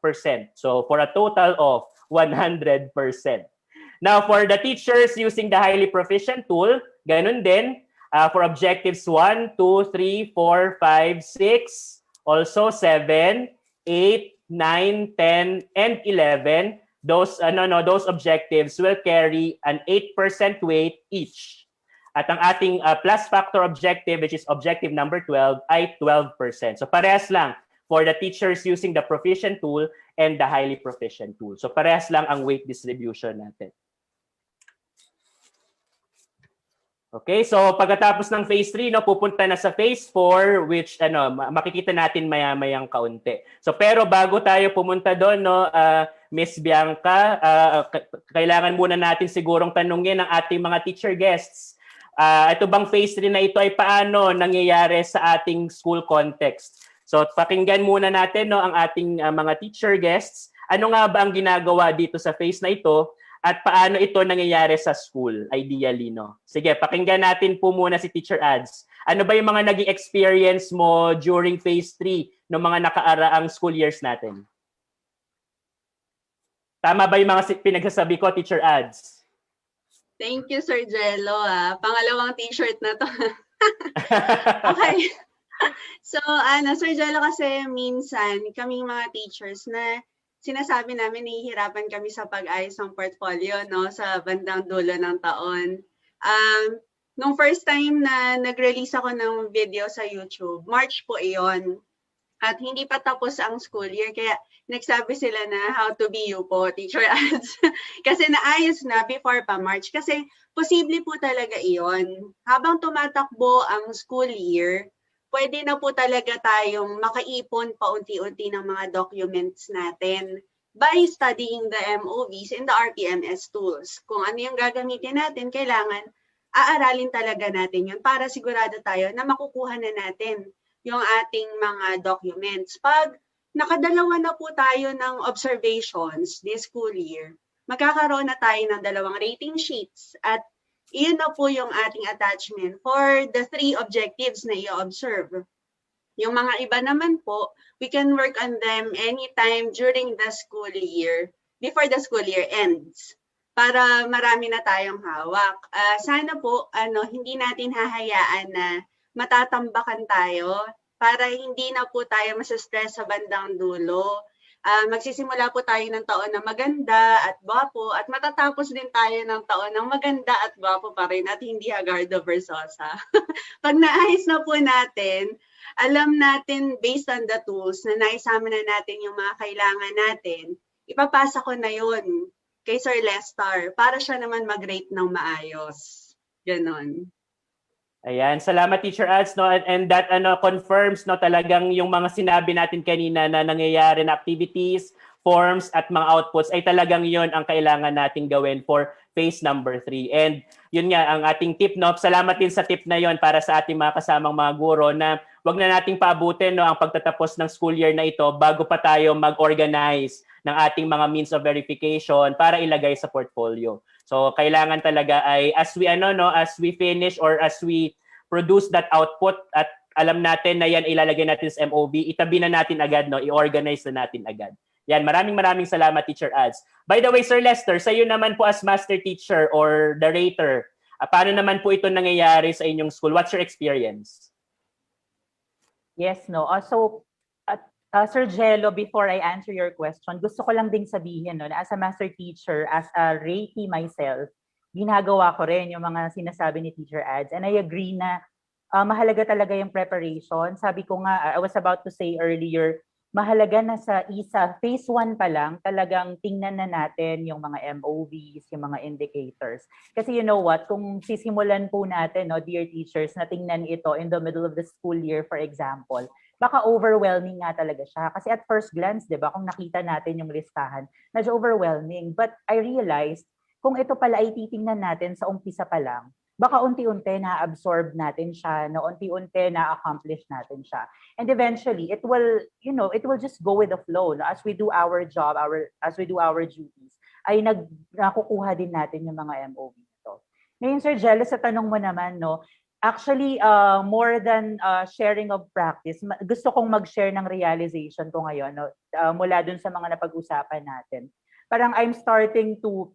So for a total of 100%. Now, for the teachers using the highly proficient tool, ganun din. For objectives 1, 2, 3, 4, 5, 6, also 7, 8, 9, 10, and 11, those objectives will carry an 8% weight each. At ang ating plus factor objective, which is objective number 12, ay 12%. So parehas lang for the teachers using the proficient tool and the highly proficient tool. So parehas lang ang weight distribution natin. Okay, so pagkatapos ng phase 3, no, pupunta na sa phase 4 which makikita natin maya-mayang kaunti. So pero bago tayo pumunta doon, no, Miss Bianca, kailangan muna natin sigurong tanungin ang ating mga teacher guests. Ito bang phase 3 na ito ay paano nangyayari sa ating school context? So pakinggan muna natin, no, ang ating mga teacher guests. Ano nga ba ang ginagawa dito sa phase na ito? At paano ito nangyayari sa school, ideally, no? Sige, pakinggan natin po muna si Teacher Ads. Ano ba yung mga naging experience mo during phase 3 ng mga nakaaraang school years natin? Tama ba yung mga pinagsasabi ko, Teacher Ads? Thank you, Sir Jello. Pangalawang t-shirt na to. Okay. So, Sir Jello, kasi minsan, kaming mga teachers na sinasabi namin nahihirapan kami sa pag-ayos ng portfolio, no, sa bandang dulo ng taon. Nung first time na nag-release ako ng video sa YouTube, March po iyon. At hindi pa tapos ang school year, kaya nagsabi sila na how to be you po, Teacher Ads. Kasi naayos na before pa March. Kasi posible po talaga iyon. Habang tumatakbo ang school year, pwede na po talaga tayong makaipon paunti-unti ng mga documents natin by studying the MOVs and the RPMS tools. Kung ano yung gagamitin natin, kailangan aaralin talaga natin yun para sigurado tayo na makukuha na natin yung ating mga documents. Pag nakadalawa na po tayo ng observations this school year, magkakaroon na tayo ng 2 rating sheets at iyon na po yung ating attachment for the 3 objectives na i-observe. Yung mga iba naman po, we can work on them anytime during the school year, before the school year ends, para marami na tayong hawak. Sana po, hindi natin hahayaan na matatambakan tayo para hindi na po tayo masa-stress sa bandang dulo. Magsisimula po tayo ng taon na maganda at gwapo at matatapos din tayo ng taon ng maganda at gwapo pa rin at hindi hagardo versosa. Pag naayos na po natin, alam natin based on the tools na naisama na natin yung mga kailangan natin, ipapasa ko na yun kay Sir Lester para siya naman mag-rate ng maayos. Ganon. Ayan, salamat Teacher Ads, no, and that confirms, no, talagang yung mga sinabi natin kanina na nangyayari na activities, forms at mga outputs ay talagang yon ang kailangan nating gawin for phase number 3. And yun nga ang ating tip, no. Salamat din sa tip na yon para sa ating mga kasamang mga guro na wag na nating paabutin, no, ang pagtatapos ng school year na ito bago pa tayo mag-organize ng ating mga means of verification para ilagay sa portfolio. So kailangan talaga ay as we finish or as we produce that output at alam natin na yan ilalagay natin sa MOV, itabi na natin agad, no, i-organize na natin agad. Yan, maraming salamat Teacher Ads. By the way, Sir Lester, sa iyo naman po as master teacher or the rater, paano naman po ito nangyayari sa inyong school? What's your experience? Yes, no. Sir Jello, before I answer your question, gusto ko lang ding sabihin, no, na as a master teacher, as a ratee myself, ginagawa ko rin yung mga sinasabi ni Teacher Ads. And I agree na mahalaga talaga yung preparation. Sabi ko nga, I was about to say earlier, mahalaga na sa phase 1 pa lang, talagang tingnan na natin yung mga MOVs, yung mga indicators. Kasi you know what, kung sisimulan po natin, no, dear teachers, na tingnan ito in the middle of the school year, for example, baka overwhelming nga talaga siya. Kasi at first glance, di ba, kung nakita natin yung listahan, medyo overwhelming. But I realized, kung ito pala ay titingnan natin sa umpisa pa lang, baka unti-unti na-absorb natin siya, na unti-unti na-accomplish natin siya. And eventually, it will just go with the flow. No? As we do our job, as we do our duties, ay nakukuha din natin yung mga MOV nito. Ngayon, Sir Jello, sa tanong mo naman, no, actually, more than sharing of practice, gusto kong mag-share ng realization ko ngayon, no, mula dun sa mga napag-usapan natin. Parang I'm starting to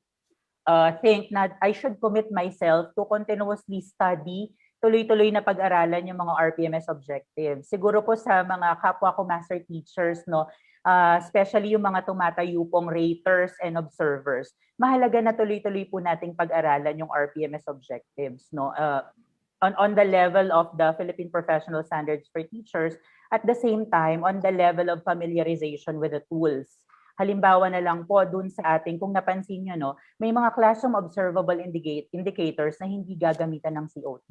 think na I should commit myself to continuously study, tuloy-tuloy na pag-aralan yung mga RPMS objectives. Siguro po sa mga kapwa ko master teachers, no, especially yung mga tumatayo pong raters and observers, mahalaga na tuloy-tuloy po nating pag-aralan yung RPMS objectives, no. On the level of the Philippine Professional Standards for Teachers, at the same time, on the level of familiarization with the tools. Halimbawa na lang po dun sa ating, kung napansin nyo, no, may mga classroom observable indicators na hindi gagamitan ng COT.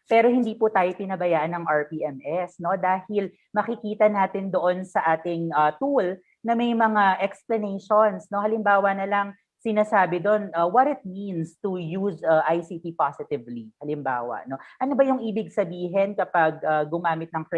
Pero hindi po tayo pinabayaan ng RPMS, no, dahil makikita natin doon sa ating tool na may mga explanations, no. Halimbawa na lang sinasabi doon what it means to use ICT positively. Halimbawa, no. Ano ba yung ibig sabihin kapag gumamit ng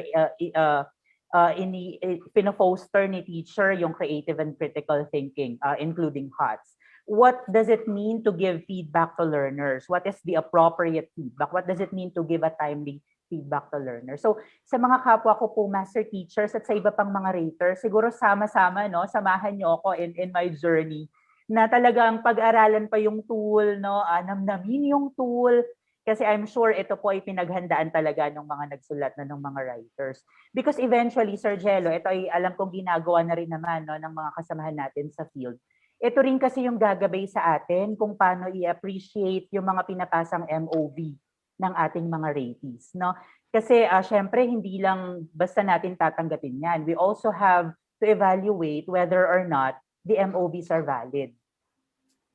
pino-foster ni teacher yung creative and critical thinking, including HOTS. What does it mean to give feedback to learners? What is the appropriate feedback? What does it mean to give a timely feedback to learners? So, sa mga kapwa ko po, master teachers at sa iba pang mga raters, siguro sama-sama, no, samahan niyo ako in my journey na talagang pag-aralan pa yung tool, no, namnamin yung tool, kasi I'm sure ito po ay pinaghandaan talaga ng mga nagsulat na ng mga writers. Because eventually, Sir Jello, ito ay alam kong ginagawa na rin naman, no, ng mga kasamahan natin sa field. Ito rin kasi yung gagabay sa atin kung paano i-appreciate yung mga pinapasang MOV ng ating mga ratees, no? Kasi syempre hindi lang basta natin tatanggapin yan. We also have to evaluate whether or not the MOVs are valid.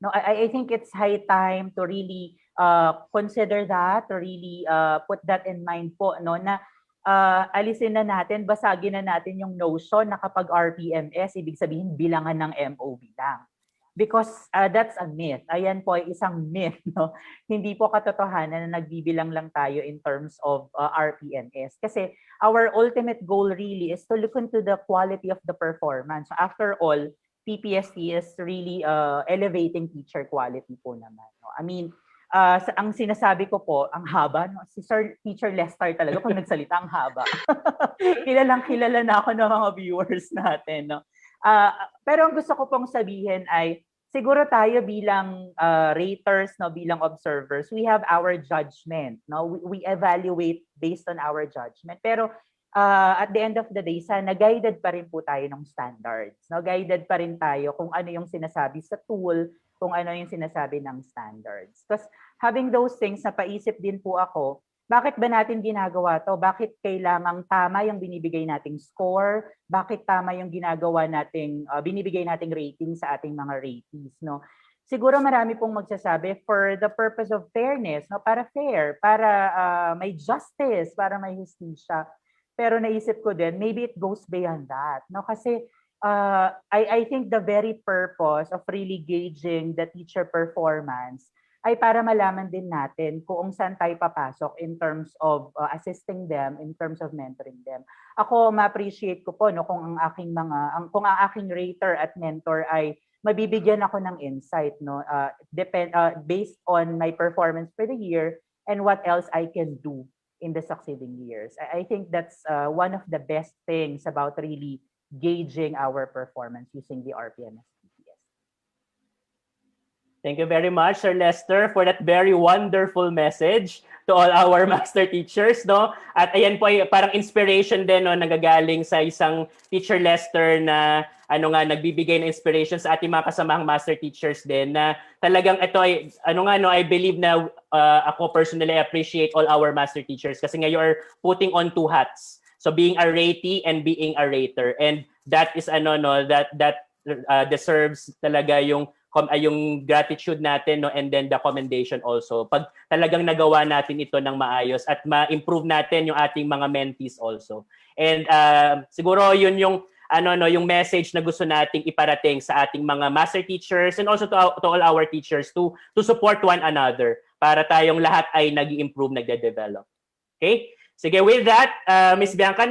No, I think it's high time to really consider that, to really put that in mind po, no, na alisin na natin, basagin na natin yung notion na kapag RPMS, ibig sabihin bilangan ng MOV lang. Because that's a myth. Ayan po ay isang myth, no? Hindi po katotohanan na nagbibilang lang tayo in terms of RPMS. Kasi our ultimate goal really is to look into the quality of the performance. So after all, PPST is really elevating teacher quality po naman. No? I mean, ang sinasabi ko po, ang haba, no? Si Sir Teacher Lester talaga pag nagsalita, ang haba. Kilala na ako ng mga viewers natin. No? Pero ang gusto ko pong sabihin ay, siguro tayo bilang raters, no, bilang observers, we have our judgment. No? We evaluate based on our judgment. Pero at the end of the day, sana guided pa rin po tayo ng standards. No? Guided pa rin tayo kung ano yung sinasabi sa tool, kung ano yung sinasabi ng standards. Because having those things, napaisip din po ako, bakit ba natin ginagawa to? Bakit kailangang tama yung binibigay nating score? Bakit tama yung ginagawa nating, binibigay nating rating sa ating mga ratees? No? Siguro marami pong magsasabi for the purpose of fairness, no? Para fair, para may justice, para may justisya. Pero naisip ko din, maybe it goes beyond that. No? Kasi I think the very purpose of really gauging the teacher performance ay para malaman din natin kung saan tayo papasok in terms of assisting them, in terms of mentoring them. Ako, ma-appreciate ko po, no, kung ang aking rater at mentor ay mabibigyan ako ng insight, no, based on my performance for the year and what else I can do in the succeeding years. I think that's one of the best things about really gauging our performance using the RPMS. Thank you very much, Sir Lester, for that very wonderful message to all our master teachers, no? At ayan po ay parang inspiration din, no, nagagaling sa isang Teacher Lester na nagbibigay ng inspiration sa ating mga kasamahang master teachers din, na talagang ito ay I believe na ako personally appreciate all our master teachers kasi nga you are putting on two hats. So being a ratee and being a rater, and that is that deserves talaga yung gratitude natin, no, and then the commendation also. Pag talagang nagawa natin ito ng maayos at ma-improve natin yung ating mga mentees also. And siguro yun yung yung message na gusto nating iparating sa ating mga master teachers and also to all our teachers to support one another para tayong lahat ay nag-i-improve, nagde-develop. Okay? Sige, with that, Miss Bianca,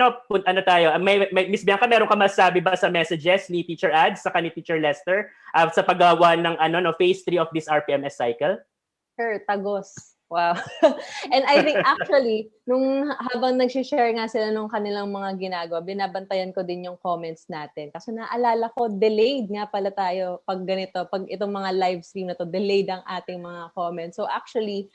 Miss Bianca, meron ka masasabi ba sa messages ni Teacher Ads sa ni Teacher Lester sa paggawa ng phase 3 of this RPMS cycle? Sure, tagos. Wow. And I think actually, habang nag-share nga sila nung kanilang mga ginagawa, binabantayan ko din yung comments natin. Kasi naalala ko, delayed nga pala tayo pag ganito, pag itong mga live stream na to, delayed ang ating mga comments. So actually,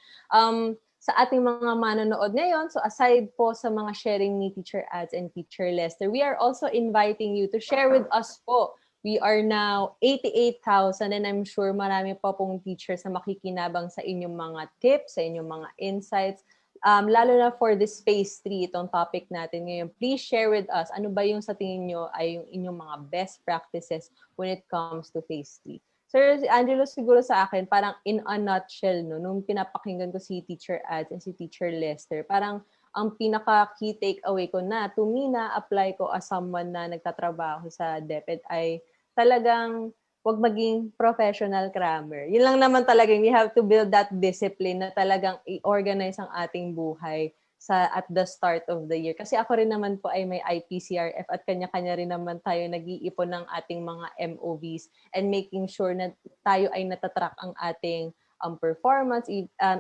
sa ating mga manonood ngayon, so aside po sa mga sharing ni Teacher Ads and Teacher Lester, we are also inviting you to share with us po. We are now 88,000 and I'm sure marami pa pong teachers na makikinabang sa inyong mga tips, sa inyong mga insights. lalo na for this phase 3, itong topic natin ngayon, please share with us ano ba yung sa tingin nyo ay yung inyong mga best practices when it comes to phase 3. Sir Angelo, siguro sa akin, parang in a nutshell, no, nung pinapakinggan ko si Teacher Ads and si Teacher Lester, parang ang pinaka-key takeaway ko na to me na-apply ko as someone na nagtatrabaho sa DepEd ay talagang wag maging professional crammer. Yun lang naman talaga, we have to build that discipline na talagang i-organize ang ating buhay at the start of the year. Kasi ako rin naman po ay may IPCRF at kanya-kanya rin naman tayo nag-iipon ng ating mga MOVs and making sure na tayo ay natatrack ang ating performance,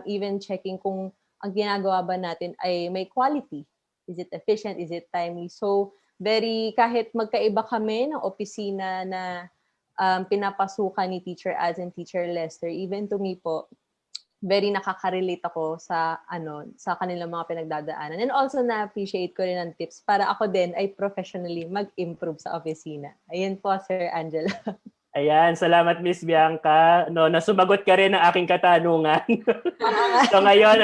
even checking kung ang ginagawa ba natin ay may quality. Is it efficient? Is it timely? So, kahit magkaiba kami ng opisina na pinapasukan ni Teacher Ads and Teacher Lester, even to me po, very nakaka-relate ako sa kanilang mga pinagdadaanan. And also na-appreciate ko rin ang tips para ako din ay professionally mag-improve sa opisina. Ayun po, Sir Angela. Ayan, salamat Miss Bianca. No, nasumagot ka rin ng aking katanungan. So ngayon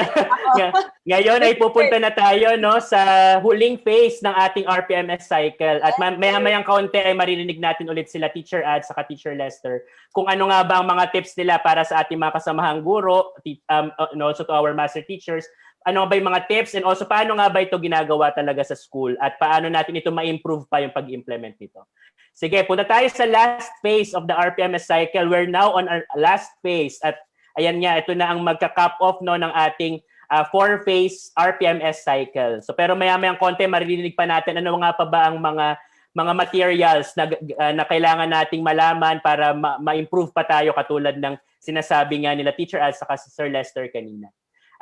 ay pupunta na tayo sa huling phase ng ating RPMS cycle. At maya-mayang kaunti ay maririnig natin ulit sila Teacher Ad saka Teacher Lester kung ano nga ba ang mga tips nila para sa ating mga kasamahang guro, and also to our master teachers. Ano ba yung mga tips and also paano nga ba ito ginagawa talaga sa school at paano natin ito ma-improve pa yung pag-implement nito. Sige, punta tayo sa last phase of the RPMS cycle. We're now on our last phase at ayan nga, ito na ang magka-cap off ng ating 4-phase RPMS cycle. So pero maya-mayang konti maririnig pa natin ano nga pa ba ang mga materials na kailangan nating malaman para ma-improve pa tayo katulad ng sinasabi nga nila Teacher Ad saka Sir Lester kanina.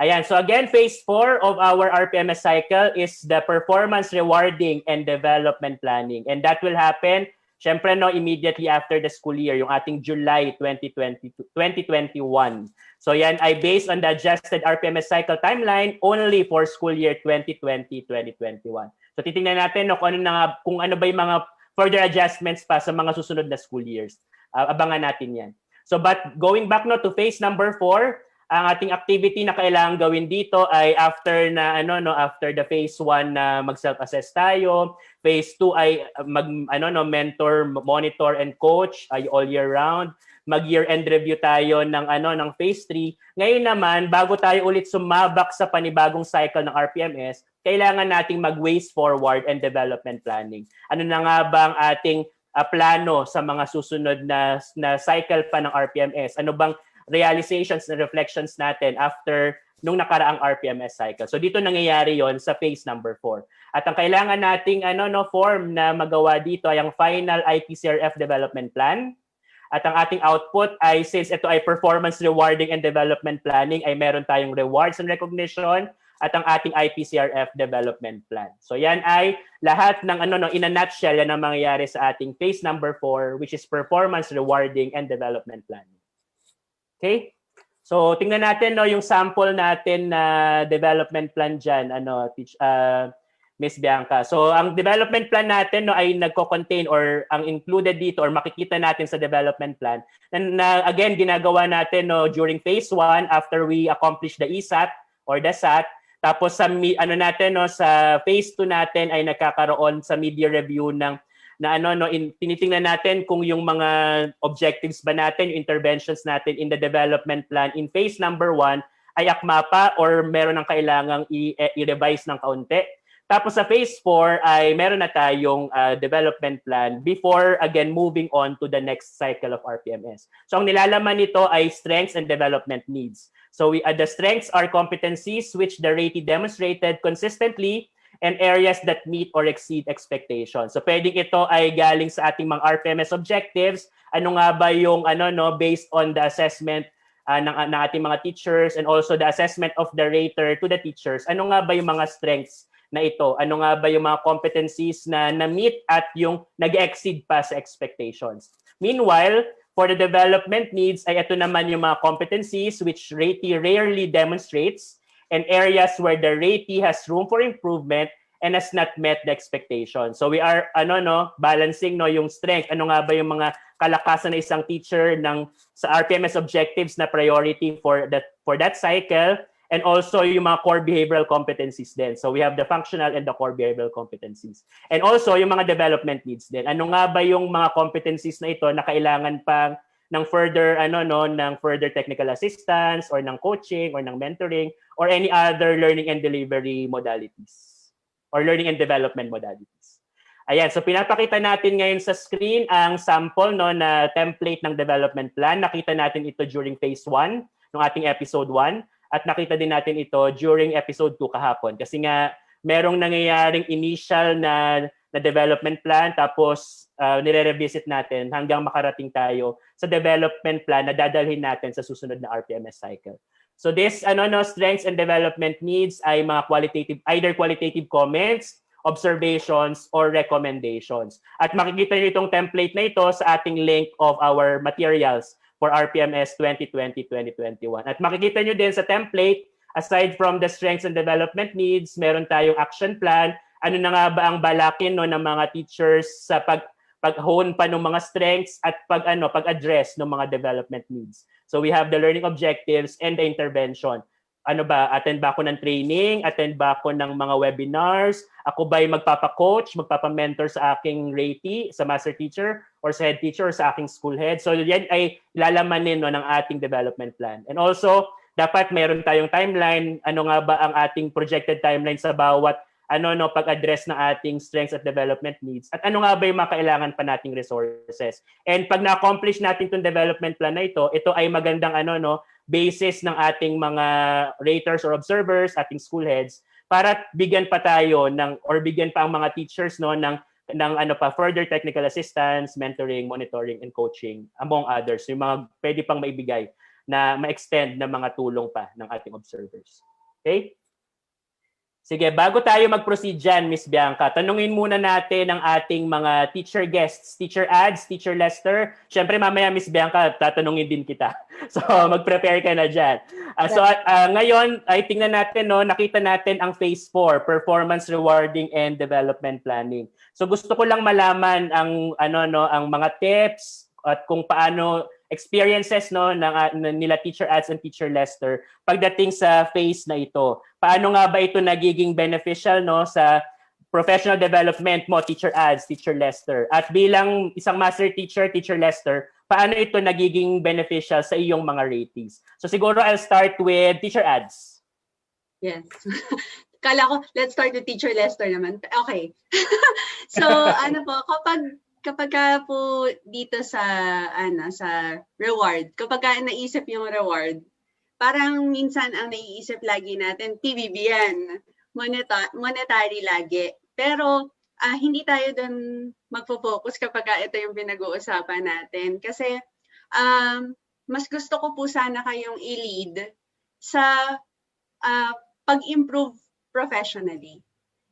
Ayan, so again, phase 4 of our RPMS cycle is the performance rewarding and development planning. And that will happen, syempre, immediately after the school year, yung ating July 2021. So yan ay based on the adjusted RPMS cycle timeline only for school year 2020-2021. So titingnan natin kung ano ba yung mga further adjustments pa sa mga susunod na school years. Abangan natin yan. So but going back to phase number 4, ang ating activity na kailangan gawin dito ay after after the phase 1 na mag-self-assess tayo, phase 2 ay mentor, monitor and coach ay all year round. Mag-year-end review tayo ng phase 3. Ngayon naman, bago tayo ulit sumabak sa panibagong cycle ng RPMS, kailangan nating mag-ways forward and development planning. Ano na nga ba ang ating plano sa mga susunod na cycle pa ng RPMS? Ano bang realizations and reflections natin after nung nakaraang RPMS cycle. So dito nangyayari yon sa phase number 4. At ang kailangan nating form na magawa dito ay ang final IPCRF development plan. At ang ating output ay, since ito ay performance rewarding and development planning, ay meron tayong rewards and recognition at ang ating IPCRF development plan. So yan ay lahat ng in a nutshell yan ang mangyayari sa ating phase number 4, which is performance rewarding and development planning. Okay? So, tingnan natin yung sample natin na development plan dyan, Miss Bianca. So, ang development plan natin ay nagko-contain or ang included dito or makikita natin sa development plan na again, ginagawa natin during phase 1 after we accomplish the ESAT or the SAT. Tapos sa sa phase 2 natin ay nagkakaroon sa media review ng tinitingnan natin kung yung mga objectives ba natin, yung interventions natin in the development plan in phase number 1 ay akma pa or meron ng kailangang i-revise ng kaunti. Tapos sa phase 4 ay meron na tayong development plan before again moving on to the next cycle of RPMS. So ang nilalaman nito ay strengths and development needs. So the strengths are competencies which the ratee demonstrated consistently and areas that meet or exceed expectations. So pwedeng ito ay galing sa ating mga RPMS objectives. Ano nga ba yung based on the assessment ng ating mga teachers and also the assessment of the rater to the teachers. Ano nga ba yung mga strengths na ito? Ano nga ba yung mga competencies na na-meet at yung nag-exceed pa sa expectations? Meanwhile, for the development needs ay ito naman yung mga competencies which ratee rarely demonstrates and areas where the ratee has room for improvement and has not met the expectation. So we are balancing yung strength. Ano nga ba yung mga kalakasan ng isang teacher sa RPMS objectives na priority for that cycle and also yung mga core behavioral competencies din. So we have the functional and the core behavioral competencies. And also yung mga development needs din. Ano nga ba yung mga competencies na ito na kailangan pang ng further ng further technical assistance or ng coaching or ng mentoring or any other learning and delivery modalities or learning and development modalities. Ayan, so pinapakita natin ngayon sa screen ang sample na template ng development plan. Nakita natin ito during phase 1 ng ating episode 1 at nakita din natin ito during episode 2 kahapon. Kasi nga merong nangyayaring initial na development plan tapos nire-revisit natin hanggang makarating tayo sa development plan na dadalhin natin sa susunod na RPMS cycle. So this strengths and development needs ay mga either qualitative comments, observations, or recommendations. At makikita niyo itong template na ito sa ating link of our materials for RPMS 2020-2021. At makikita niyo din sa template, aside from the strengths and development needs, meron tayong action plan. Ano na nga ba ang balakin ng mga teachers sa pag-hone pa ng mga strengths at pag-address ng mga development needs. So we have the learning objectives and the intervention. Attend ba ako ng training? Attend ba ako ng mga webinars? Ako ba'y magpapa-coach, magpapa-mentor sa aking ratee, sa master teacher, or sa head teacher, or sa aking school head? So yan ay lalamanin ng ating development plan. And also, dapat meron tayong timeline. Ano nga ba ang ating projected timeline sa bawat pag-address ng ating strengths at development needs? At ano nga ba yung mga kailangan pa nating resources? And pag na-accomplish natin itong development plan na ito ay magandang basis ng ating mga raters or observers, ating school heads, para bigyan pa tayo bigyan pa ang mga teachers ng further technical assistance, mentoring, monitoring, and coaching, among others. Yung mga pwede pang maibigay na ma-extend na mga tulong pa ng ating observers. Okay? Sige, bago tayo mag-proceed dyan, Miss Bianca, tanungin muna natin ang ating mga teacher guests, Teacher Ads, Teacher Lester. Siyempre, mamaya, Miss Bianca, tatanungin din kita. So, mag-prepare ka na dyan. Ngayon, ay tingnan natin, nakita natin ang Phase 4, Performance Rewarding and Development Planning. So, gusto ko lang malaman ang mga tips at kung paano experiences nila Teacher Ads and Teacher Lester pagdating sa phase na ito. Paano nga ba ito nagiging beneficial sa professional development mo, Teacher Ads, Teacher Lester? At bilang isang master teacher, Teacher Lester, paano ito nagiging beneficial sa iyong mga ratees? So siguro I'll start with Teacher Ads. Yes. Kala ko, let's start with Teacher Lester naman. Okay. So kapag po dito sa reward, kapag naisip yung reward, parang minsan ang naiisip lagi natin, PBB yan, monetary lagi. Pero hindi tayo doon magpo-focus kapag ito yung pinag-uusapan natin. Kasi mas gusto ko po sana kayong i-lead sa pag-improve professionally.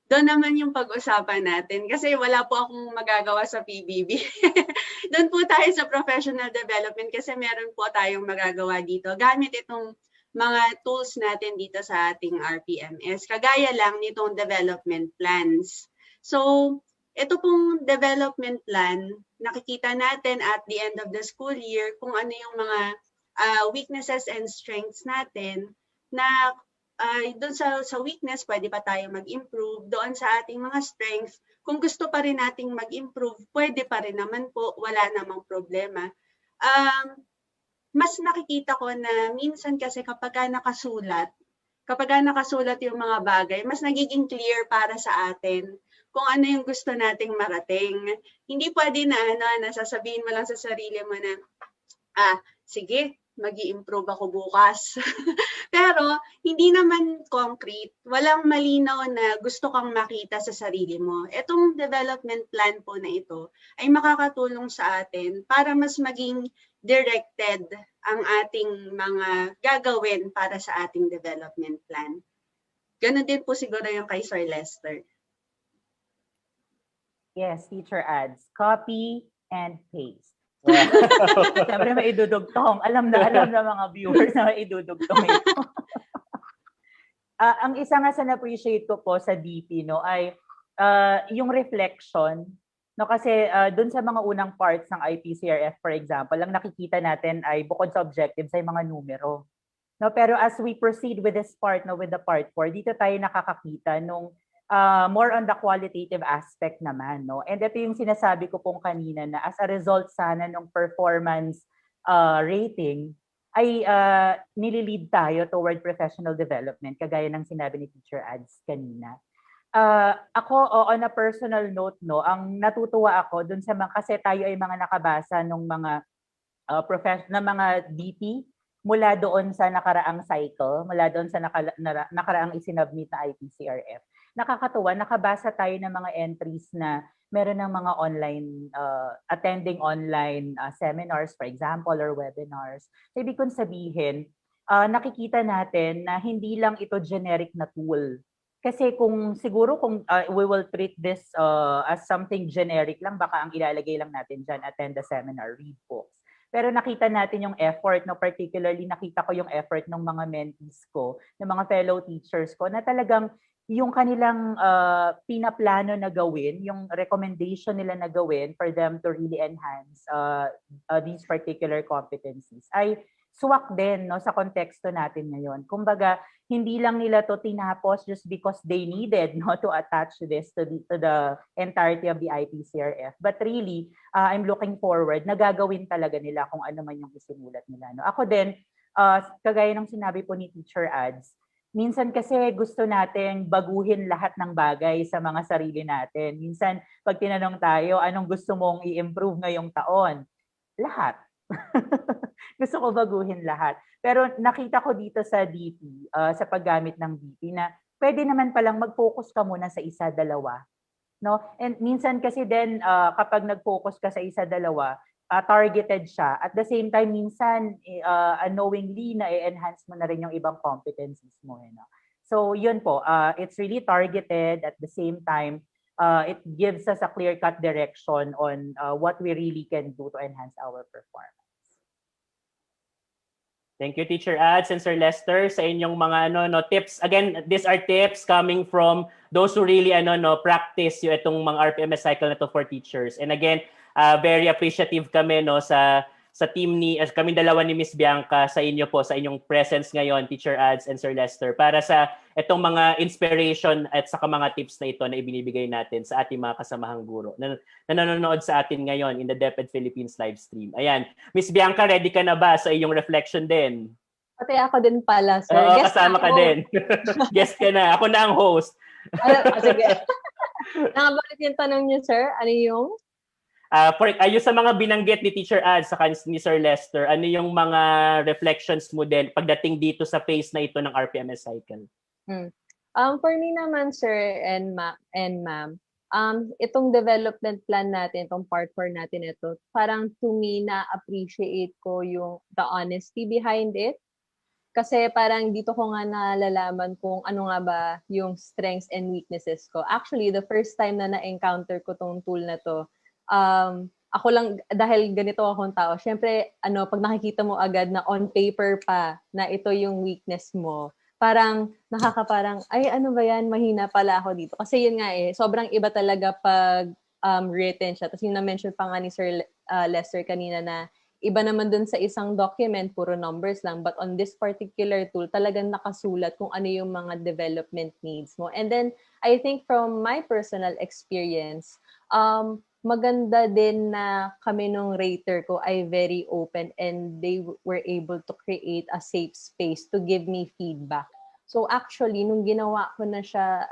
Doon naman yung pag-usapan natin kasi wala po akong magagawa sa PBB. Doon po tayo sa professional development kasi meron po tayong magagawa dito gamit itong mga tools natin dito sa ating RPMS. Kagaya lang nitong development plans. So, ito pong development plan, nakikita natin at the end of the school year kung ano yung mga weaknesses and strengths natin na doon sa weakness, pwede pa tayo mag-improve. Doon sa ating mga strengths, kung gusto pa rin nating mag-improve, pwede pa rin naman po, wala namang problema. Mas nakikita ko na minsan kasi kapag nakasulat yung mga bagay, mas nagiging clear para sa atin kung ano yung gusto nating marating. Hindi pwede na sasabihin mo lang sa sarili mo na, sige, mag-i-improve ako bukas. Pero, hindi naman concrete. Walang malinaw na gusto kang makita sa sarili mo. Itong development plan po na ito ay makakatulong sa atin para mas maging directed ang ating mga gagawin para sa ating development plan. Ganon din po siguro yung kay Sir Lester. Yes, Teacher Ads. Copy and paste. Siyempre may idudugtong. Alam na mga viewers na may idudugtong ito. Ang isa nga sa na-appreciate ko po sa DP ay yung reflection. Kasi dun sa mga unang parts ng IPCRF, for example, ang nakikita natin ay bukod sa objectives ay mga numero. No, pero as we proceed with this part, no, with the part 4, dito tayo nakakakita nung more on the qualitative aspect naman, no. And ito yung sinasabi ko pong kanina na as a result sana ng performance rating ay nililid tayo toward professional development, kagaya ng sinabi ni Teacher Ads kanina. Ako, on a personal note, no, ang natutuwa ako dun sa mga, kasi tayo ay mga nakabasa ng mga ng mga DP mula doon sa nakaraang cycle, mula doon sa nakaraang isinubmit na IPCRF. Nakakatuwa, nakabasa tayo ng mga entries na meron ng mga online, attending online seminars, for example, or webinars. So, ibig kong sabihin, nakikita natin na hindi lang ito generic na tool. Kasi kung we will treat this as something generic lang, baka ang ilalagay lang natin dyan, attend the seminar, read books. Pero nakita natin yung effort, no, particularly nakita ko yung effort ng mga mentees ko, ng mga fellow teachers ko, na talagang yung kanilang pinaplano na gawin, yung recommendation nila na gawin for them to really enhance these particular competencies ay swak din, no, sa konteksto natin ngayon. Kumbaga, hindi lang nila to tinapos just because they needed, no, to attach this to the entirety of the IPCRF. But really, I'm looking forward na gagawin talaga nila kung ano man yung isinulat nila. No? Ako din, kagaya ng sinabi po ni Teacher Ads, minsan kasi gusto nating baguhin lahat ng bagay sa mga sarili natin. Minsan, pag tinanong tayo, anong gusto mong i-improve ngayong taon? Lahat. Gusto ko baguhin lahat. Pero nakita ko dito sa DP, sa paggamit ng DP, na pwede naman palang mag-focus ka muna sa isa, dalawa. No? And minsan kasi din, kapag nag-focus ka sa isa, dalawa, targeted siya. At the same time, minsan, unknowingly, na-enhance mo na rin yung ibang competencies mo. No? So, yun po. It's really targeted. At the same time, it gives us a clear-cut direction on what we really can do to enhance our performance. Thank you, Teacher Ads and Sir Lester, sa inyong mga tips. Again, these are tips coming from those who really practice yung itong mga RPMS cycle na to for teachers. And again, very appreciative kami sa team kami dalawa ni Miss Bianca, sa inyo po, sa inyong presence ngayon, Teacher Ads and Sir Lester, para sa itong mga inspiration at saka mga tips na ito na ibinibigay natin sa ating mga kasamahang guro na nanonood sa atin ngayon in the DepEd Philippines live stream. Ayan. Miss Bianca, ready ka na ba sa iyong reflection din? Pati ako din pala, sir. Oo, kasama ka din. Guest ka na. Ako na ang host. Sige. Nakabalik yung tanong niyo, sir. Ano yung? Ayun sa mga binanggit ni Teacher Ads sa ni Sir Lester, ano yung mga reflections mo din pagdating dito sa phase na ito ng RPMS cycle? For me naman, sir and ma'am, itong development plan natin, itong part 4 natin ito, parang to me na-appreciate ko yung the honesty behind it. Kasi parang dito ko nga nalalaman kung ano nga ba yung strengths and weaknesses ko. Actually, the first time na na-encounter ko tong tool na to, ako lang, dahil ganito akong tao, syempre, pag nakikita mo agad na on paper pa na ito yung weakness mo, parang nakakaparang, ay, ano ba yan, mahina pala ako dito. Kasi yun nga sobrang iba talaga pag written siya. Tapos yung na-mention pa nga ni Sir Lester kanina na iba naman dun sa isang document, puro numbers lang. But on this particular tool, talagang nakasulat kung ano yung mga development needs mo. And then, I think from my personal experience, maganda din na kami nung rater ko ay very open and they were able to create a safe space to give me feedback. So actually, nung ginawa ko na siya,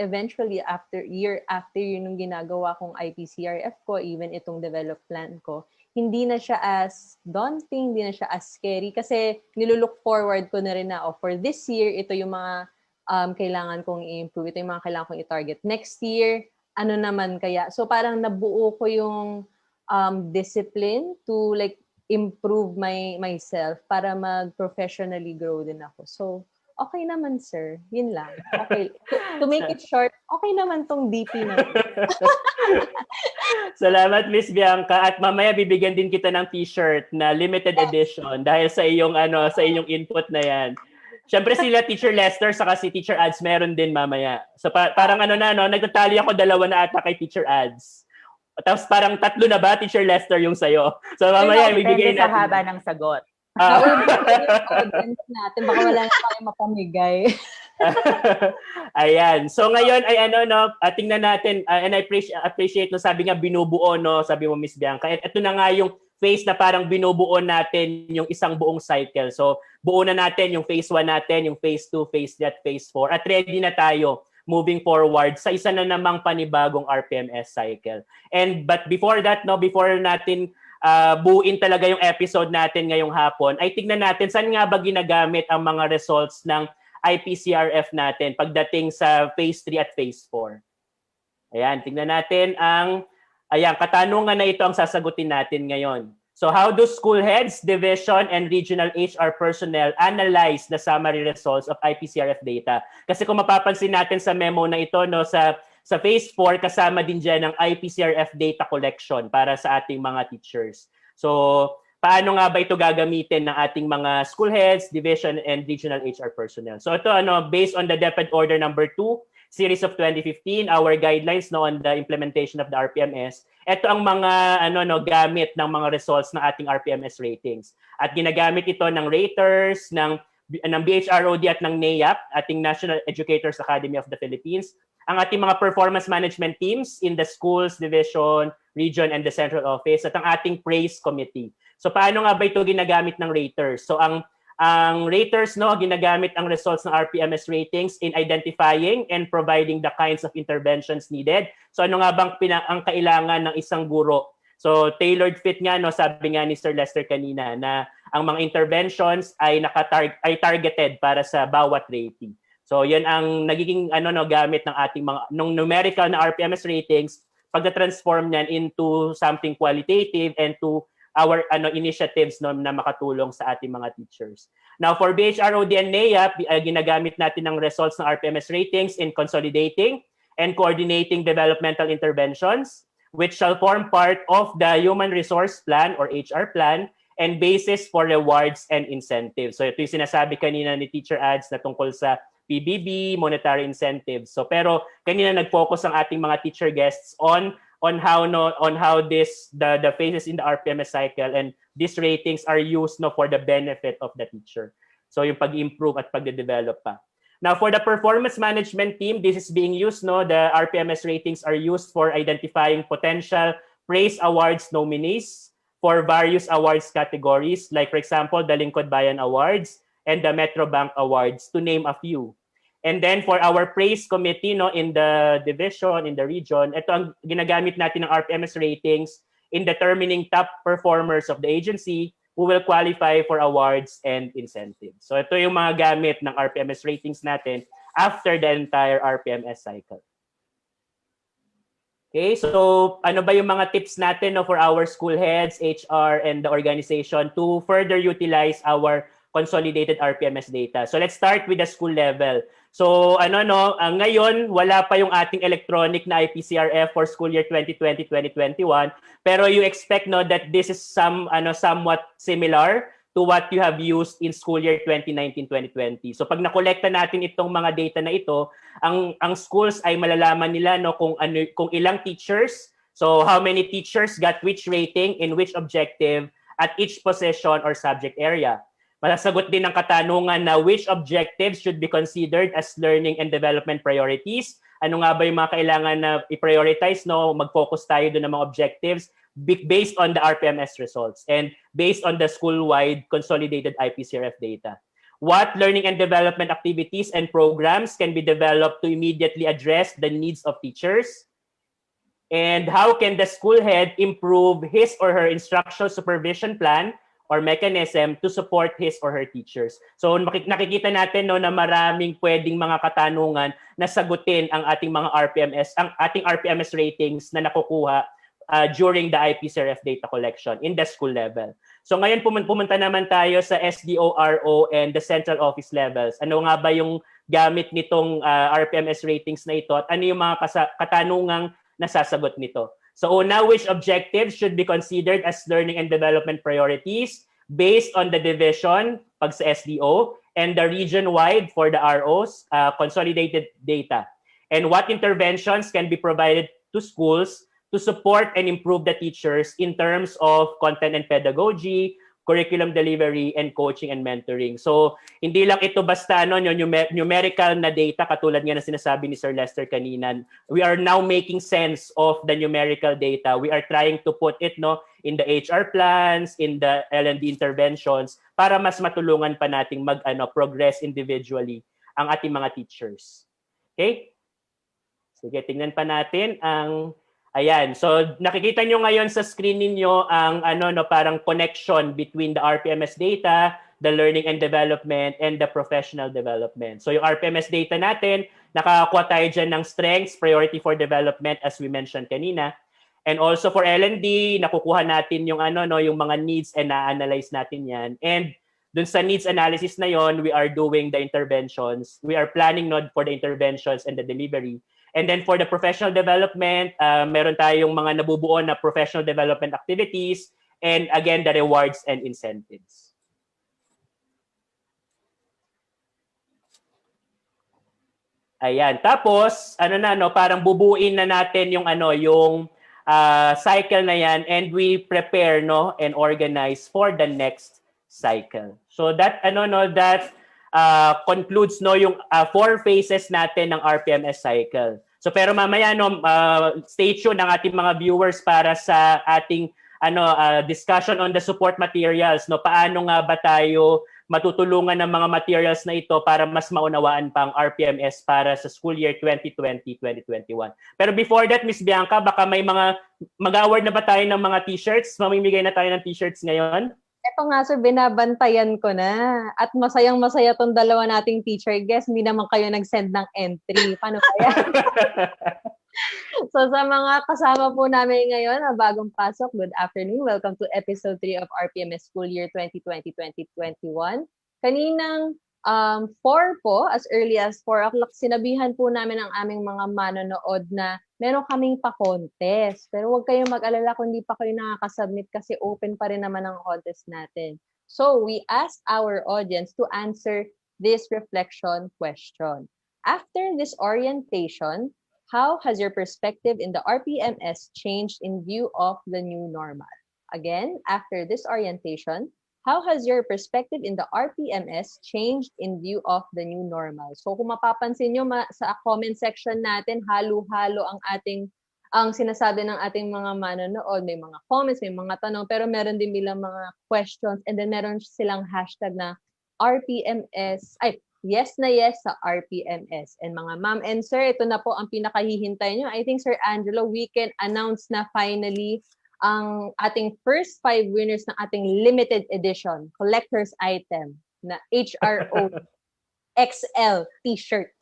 eventually year after yun nung ginagawa kong IPCRF ko, even itong develop plan ko, hindi na siya as daunting, hindi na siya as scary kasi nilulook forward ko na rin na, for this year, ito yung mga kailangan kong i-improve, ito yung mga kailangan kong i-target. Next year, ano naman kaya? So parang nabuo ko yung discipline to like improve myself para mag-professionally grow din ako. So, okay naman, sir. Yun lang. Okay. To make it short, okay naman tong DP na. Salamat, Miss Bianca. At mamaya bibigyan din kita ng t-shirt na limited edition dahil sa iyong input na yan. Siyempre sila Teacher Lester saka si Teacher Ads meron din mamaya. So parang nagtatali ako 2 na ata kay Teacher Ads. Tapos parang 3 na ba Teacher Lester yung sayo. So mamaya ibibigay natin. Sa haba ng sagot. Naubos yung audience natin. Baka wala na tayo mapamigay. Ayan. So ngayon ay tingnan natin and I appreciate no, sabi nga binubuo no, sabi mo Miss Bianca. At ito na nga yung phase na parang binubuo natin yung isang buong cycle. So buo na natin yung phase 1 natin, yung phase 2, phase 3 at phase 4 at ready na tayo moving forward sa isa na namang panibagong RPMS cycle. But before that no, before natin buuin talaga yung episode natin ngayong hapon, ay tignan natin saan nga ba ginagamit ang mga results ng IPCRF natin pagdating sa phase 3 at phase 4. Ayan, tingnan natin katanungan na ito ang sasagutin natin ngayon. So how do school heads, division, and regional HR personnel analyze the summary results of IPCRF data? Kasi kung mapapansin natin sa memo na ito, no, sa phase 4, kasama din dyan ang IPCRF data collection para sa ating mga teachers. So paano nga ba ito gagamitin ng ating mga school heads, division, and regional HR personnel? So ito based on the DepEd Order number 2, series of 2015, our guidelines on the implementation of the RPMS. Ito ang mga gamit ng mga results ng ating RPMS ratings. At ginagamit ito ng raters, ng BHROD at ng NAEAP, ating National Educators Academy of the Philippines, ang ating mga performance management teams in the schools, division, region, and the central office, at ang ating praise committee. So paano nga ba ito ginagamit ng raters? So ang raters ginagamit ang results ng RPMS ratings in identifying and providing the kinds of interventions needed. So ano nga bang ang kailangan ng isang guro? So tailored fit nga sabi nga ni Sir Lester kanina na ang mga interventions ay targeted para sa bawat rating. So yan ang nagiging gamit ng ating mga numerical na RPMS ratings pagka-transform niyan into something qualitative and to our initiatives na makatulong sa ating mga teachers. Now for BHROD and NAEAP, ginagamit natin ang results ng RPMS ratings in consolidating and coordinating developmental interventions which shall form part of the Human Resource Plan or HR Plan and basis for rewards and incentives. So ito yung sinasabi kanina ni Teacher Ads na tungkol sa PBB, monetary incentives. So pero kanina nag-focus ang ating mga teacher guests on how the phases in the RPMS cycle and these ratings are used for the benefit of the teacher. So yung pag-improve at pag-develop pa. Now for the performance management team, this is being used the RPMS ratings are used for identifying potential praise awards nominees for various awards categories, like for example the Lingkod Bayan Awards and the Metro Bank Awards, to name a few. And then for our praise committee in the division, in the region, ito ang ginagamit natin ng RPMS ratings in determining top performers of the agency who will qualify for awards and incentives. So ito yung mga gamit ng RPMS ratings natin after the entire RPMS cycle. Okay, so ano ba yung mga tips natin for our school heads, HR, and the organization to further utilize our consolidated RPMS data? So let's start with the school level. So ngayon wala pa yung ating electronic na IPCRF for school year 2020-2021, pero you expect that this is somewhat similar to what you have used in school year 2019-2020. So pag nakolekta natin itong mga data na ito, ang schools ay malalaman nila kung ilang teachers, so how many teachers got which rating in which objective at each position or subject area. Masasagot din ang katanungan na which objectives should be considered as learning and development priorities. Ano nga ba yung mga kailangan na i-prioritize? Mag-focus tayo doon ng mga objectives based on the RPMS results and based on the school-wide consolidated IPCRF data. What learning and development activities and programs can be developed to immediately address the needs of teachers? And how can the school head improve his or her instructional supervision plan or mechanism to support his or her teachers? So nakikita natin na maraming pwedeng mga katanungan na sagutin ang ating mga ating RPMS ratings na nakukuha during the IPCRF data collection in the school level. So ngayon pumunta naman tayo sa SDO-RO and the central office levels. Ano nga ba yung gamit nitong RPMS ratings na ito at ano yung mga katanungang nasasagot nito? So una, which objectives should be considered as learning and development priorities based on the division pag sa SDO and the region-wide for the ROs, consolidated data? And what interventions can be provided to schools to support and improve the teachers in terms of content and pedagogy, curriculum delivery, and coaching and mentoring. So, hindi lang ito basta yung numerical na data katulad nga na sinasabi ni Sir Lester kanina. We are now making sense of the numerical data. We are trying to put it in the HR plans, in the L&D interventions para mas matulungan pa nating progress individually ang ating mga teachers. Okay? Sige, tingnan pa natin ang ayan. So nakikita nyo ngayon sa screen niyo ang parang connection between the RPMS data, the learning and development, and the professional development. So yung RPMS data natin, nakakakuha tayo dyan ng strengths, priority for development as we mentioned kanina. And also for L&D, nakukuha natin yung yung mga needs and na-analyze natin yan. And dun sa needs analysis na yon, we are doing the interventions. We are planning for the interventions and the delivery. And then for the professional development, meron tayong mga nabubuo na professional development activities and again, the rewards and incentives. Ayan. Tapos, parang bubuin na natin yung yung cycle na yan and we prepare and organize for the next cycle. So that that concludes yung 4 phases natin ng RPMS cycle. So pero mamaya stay tuned ng ating mga viewers para sa ating discussion on the support materials. Paano nga ba tayo matutulungan ng mga materials na ito para mas maunawaan pang RPMS para sa school year 2020-2021. Pero before that, Miss Bianca, baka may mag-award na ba tayo ng mga t-shirts? Mamimigay na tayo ng t-shirts ngayon? Ito nga, sir, binabantayan ko na. At masayang-masaya tong dalawa nating teacher guest. Hindi naman kayo nag-send ng entry. Paano kaya? So, sa mga kasama po namin ngayon, bagong pasok, good afternoon. Welcome to episode 3 of RPMS School Year 2020-2021. Kaninang 4 po, as early as 4 o'clock, sinabihan po namin ang aming mga manonood na meron kaming pa-contest. Pero huwag kayong mag-alala kung hindi pa kayo nakakasubmit kasi open pa rin naman ang contest natin. So, we asked our audience to answer this reflection question. After this orientation, how has your perspective in the RPMS changed in view of the new normal? Again, after this orientation, how has your perspective in the RPMS changed in view of the new normal? So kung mapapansin nyo sa comment section natin, halo-halo ang sinasabi ng ating mga manonood. May mga comments, may mga tanong, pero meron din bilang mga questions and then meron silang hashtag na RPMS, yes na yes sa RPMS. And mga ma'am and sir, ito na po ang pinakahihintay nyo. I think Sir Angelo, we can announce na finally ang ating first 5 winners ng ating limited edition collector's item na HRO XL t-shirt.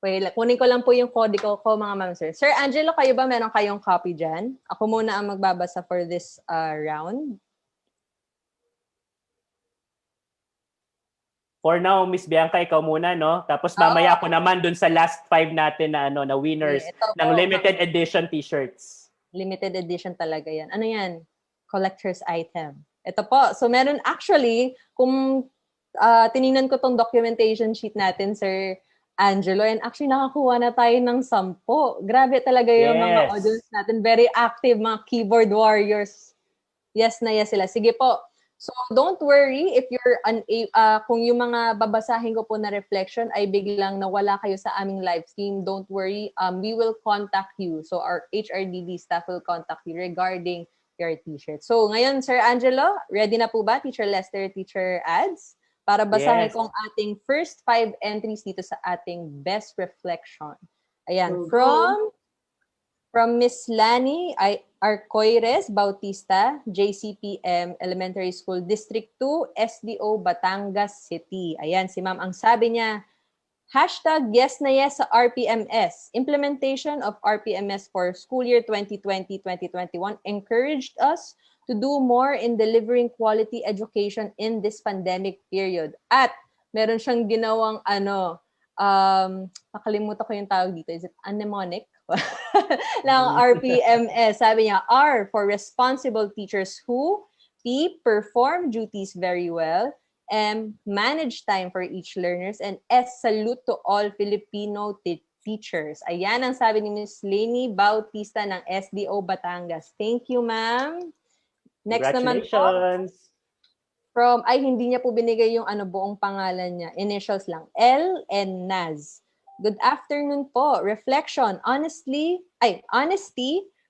Wait, kunin ko lang po yung kodigo ko mga ma'am sir. Sir Angelo, kayo ba meron kayong copy dyan? Ako muna ang magbabasa for this round. For now, Miss Bianca, ikaw muna, no? Tapos mamaya ako naman dun sa last 5 natin na na winners ng limited edition t-shirts. Limited edition talaga yan. Ano yan? Collector's item. Ito po. So meron actually, kung tinignan ko tong documentation sheet natin, Sir Angelo, and actually nakakuha na tayo ng 10. Grabe talaga yung mga audience natin. Very active, mga keyboard warriors. Yes na yes sila. Sige po. So don't worry if you're kung yung mga babasahin ko po na reflection ay biglang nawala kayo sa aming live stream, don't worry. We will contact you. So our HRDD staff will contact you regarding your t-shirt. So ngayon, Sir Angelo, ready na po ba, Teacher Lester, Teacher Ads? Para basahin kong ating first 5 entries dito sa ating best reflection. Ayan, from Miss Lani Arcoires Bautista, JCPM Elementary School, District 2, SDO, Batangas City. Ayan, si ma'am, ang sabi niya, hashtag yes na yes sa RPMS. Implementation of RPMS for school year 2020-2021 encouraged us to do more in delivering quality education in this pandemic period. At meron siyang ginawang nakalimutan ko yung tawag dito. Is it mnemonic? ng RPMS. Sabi niya, R for responsible teachers who, P, perform duties very well, M, manage time for each learners, and S, salute to all Filipino teachers. Ayan ang sabi ni Ms. Leni Bautista ng SDO Batangas. Thank you, ma'am. Next naman po, Congratulations! hindi niya po binigay yung buong pangalan niya. Initials lang. L and Naz. Good afternoon po. Reflection. Honesty,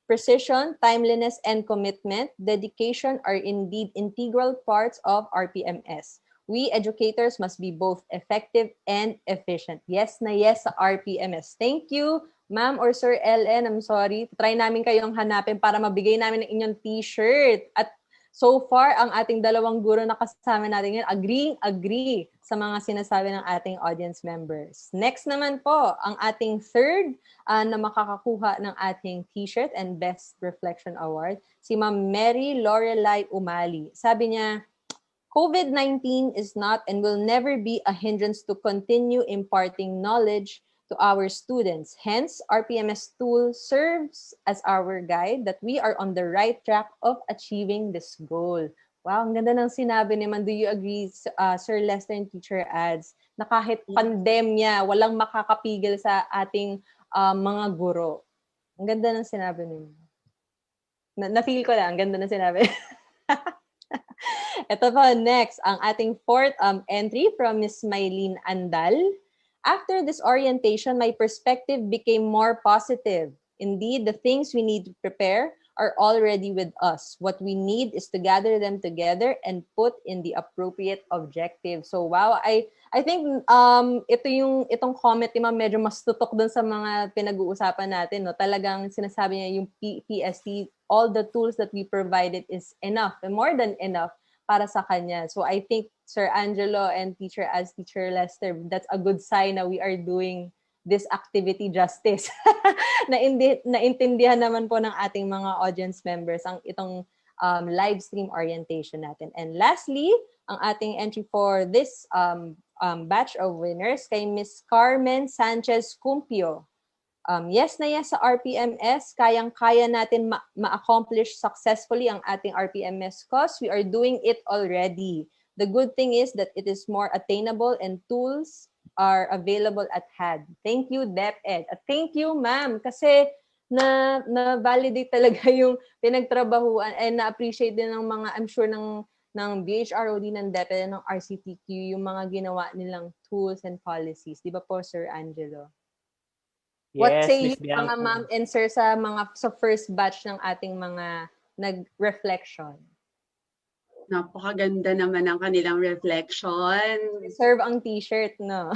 precision, timeliness, and commitment, dedication are indeed integral parts of RPMS. We educators must be both effective and efficient. Yes na yes sa RPMS. Thank you, Ma'am or Sir LN. I'm sorry. Try namin kayong hanapin para mabigay namin ng inyong t-shirt. At so far, ang ating dalawang guro na kasama natin ngayon, agree sa mga sinasabi ng ating audience members. Next naman po, ang ating third na makakakuha ng ating t-shirt and Best Reflection Award, si Ma'am Mary Lorelai Umali. Sabi niya, COVID-19 is not and will never be a hindrance to continue imparting knowledge to our students. Hence, RPMS tool serves as our guide that we are on the right track of achieving this goal. Wow, ang ganda ng sinabi naman. Do you agree, Sir Lester and Teacher Ads, na kahit pandemya, walang makakapigil sa ating mga guro? Ang ganda ng sinabi naman. Na-feel ko lang, ang ganda ng sinabi. Ito po, next, ang ating fourth entry from Miss Mylene Andal. After this orientation, my perspective became more positive. Indeed, the things we need to prepare are already with us. What we need is to gather them together and put in the appropriate objective. So wow, I think itong comment ni Ma'am medyo mas tutok dun sa mga pinag-uusapan natin, no. Talagang sinasabi niya yung PPST, all the tools that we provided is enough, and more than enough para sa kanya. So I think Sir Angelo and Teacher Lester, that's a good sign na we are doing this activity justice. Naintindihan naman po ng ating mga audience members ang itong live stream orientation natin. And lastly, ang ating entry for this batch of winners kay Miss Carmen Sanchez Cumpio. Yes na yes sa RPMS, kayang-kaya natin ma-accomplish successfully ang ating RPMS cause. We are doing it already. The good thing is that it is more attainable and tools are available at hand. Thank you, DepEd. At thank you, ma'am, kasi na-validate talaga yung pinagtrabahuan and na-appreciate din ng mga, I'm sure, ng BHROD, ng DepEd, ng RCTQ, yung mga ginawa nilang tools and policies. Di ba po, Sir Angelo? Yes, What say Miss you, Bianca, mga ma'am and sir, sa first batch ng ating mga nag-reflection? Napakaganda naman ang kanilang reflection. Serve ang t-shirt, no?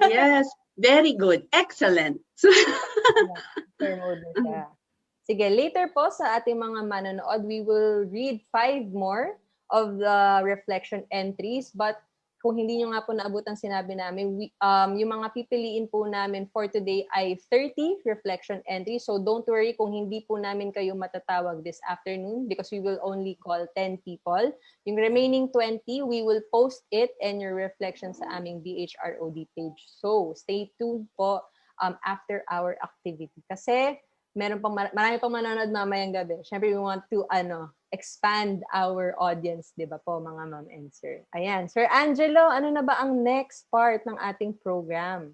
Yes, very good. Excellent. Sir mode siya. Sige, later po sa ating mga manonood, we will read 5 more of the reflection entries. But kung hindi nyo nga po naabot ang sinabi namin, yung mga pipiliin po namin for today ay 30 reflection entries. So don't worry kung hindi po namin kayo matatawag this afternoon because we will only call 10 people. Yung remaining 20, we will post it and your reflection sa aming BHROD page. So stay tuned po after our activity. Kasi marami pang manonood mamayang gabi. Siyempre, we want to expand our audience, di ba po, mga ma'am and sir. Ayan. Sir Angelo, ano na ba ang next part ng ating program?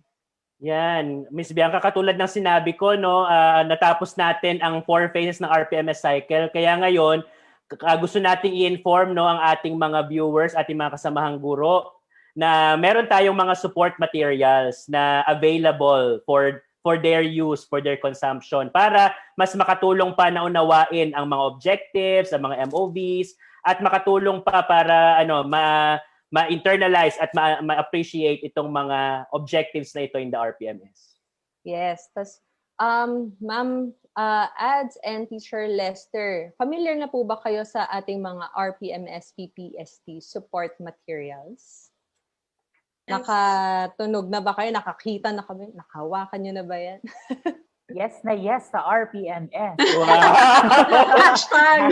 Yan. Miss Bianca, katulad ng sinabi ko, no, natapos natin ang 4 phases ng RPMS cycle. Kaya ngayon, gusto nating i-inform, no, ang ating mga viewers, ating mga kasamahang guro, na meron tayong mga support materials na available for their use, for their consumption, para mas makatulong pa na unawain ang mga objectives, ang mga MOVs, at makatulong pa para ma-internalize at ma-appreciate itong mga objectives na ito in the RPMS. Yes. Tas, Ma'am Ads and Teacher Lester, familiar na po ba kayo sa ating mga RPMS-PPST Support Materials? Nakatunog na ba kayo? Nakakita na kami? Nakahawakan nyo na ba yan? Yes na yes sa RPMS. Wow! Hashtag.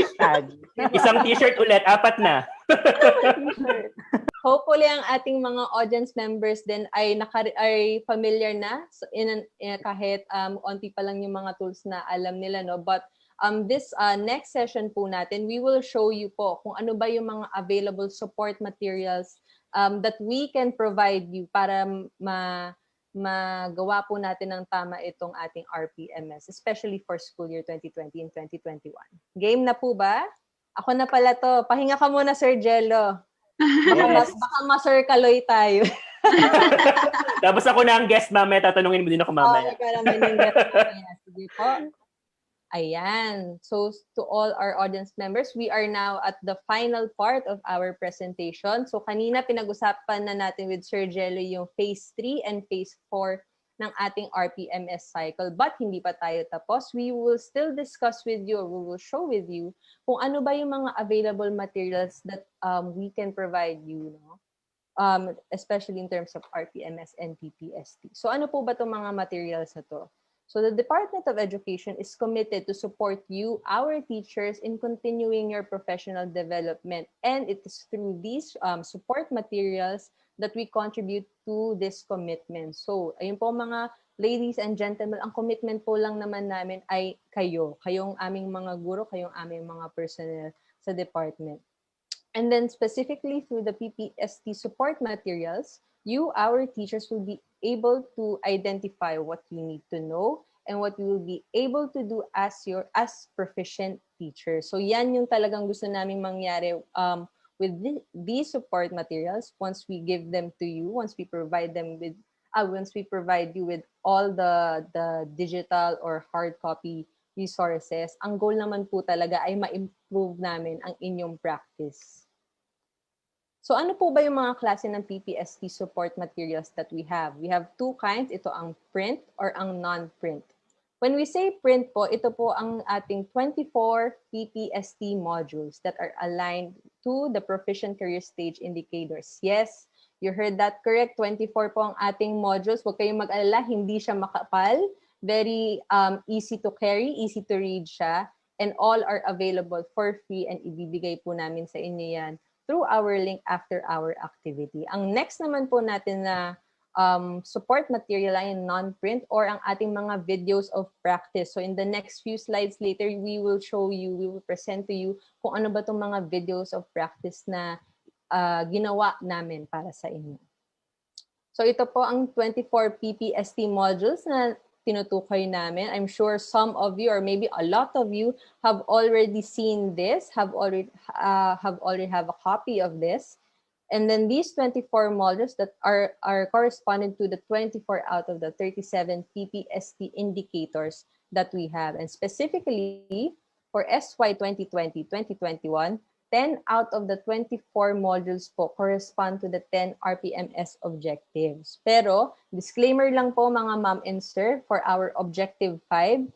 Isang t-shirt ulit, 4 na. Hopefully, ang ating mga audience members din ay familiar na kahit onti pa lang yung mga tools na alam nila, no? But this next session po natin, we will show you po kung ano ba yung mga available support materials that we can provide you para magawa po natin ng tama itong ating RPMS, especially for school year 2020 and 2021. Game na po ba? Ako na pala to. Pahinga ka muna, Sir Jello. Yes. Baka ma-Sir Kaloy tayo. Tapos ako na ang guest mamaya, tatanungin mo din ako mamaya. Ikaw lang maningat mamaya. Sige po. Ayan. So, to all our audience members, we are now at the final part of our presentation. So, kanina pinag-usapan na natin with Sir Jello yung phase 3 and phase 4 ng ating RPMS cycle. But hindi pa tayo tapos. We will still discuss with you, or we will show with you kung ano ba yung mga available materials that we can provide you, no? Especially in terms of RPMS and PPST. So, ano po ba itong mga materials na to? So the Department of Education is committed to support you, our teachers, in continuing your professional development. And it is through these support materials that we contribute to this commitment. So, ayun po mga ladies and gentlemen, ang commitment po lang naman namin ay kayo. Kayong aming mga guro, kayong aming mga personnel sa department. And then specifically through the PPST support materials, you, our teachers, will be able to identify what you need to know and what you will be able to do as proficient teacher. So yan yung talagang gusto naming mangyari with these support materials. Once we give them to you, once we provide you with all the digital or hard copy resources, ang goal naman po talaga ay ma-improve namin ang inyong practice. So ano po ba yung mga klase ng PPST support materials that we have? We have two kinds. Ito ang print or ang non-print. When we say print po, ito po ang ating 24 PPST modules that are aligned to the Proficient Career Stage Indicators. Yes, you heard that correct. 24 po ang ating modules. Huwag kayong mag-alala, hindi siya makapal. Very easy to carry, easy to read siya. And all are available for free and ibibigay po namin sa inyo yan through our link after our activity. Ang next naman po natin na support material ay non-print or ang ating mga videos of practice. So in the next few slides later, we will present to you kung ano ba itong mga videos of practice na ginawa namin para sa inyo. So ito po ang 24 PPST modules na tinutukoy namin. I'm sure some of you or maybe a lot of you have already seen this, have already have a copy of this. And then these 24 modules that are corresponding to the 24 out of the 37 PPST indicators that we have. And specifically for SY 2020-2021, 10 out of the 24 modules po correspond to the 10 RPMS objectives. Pero, disclaimer lang po mga ma'am and sir, for our objective 5,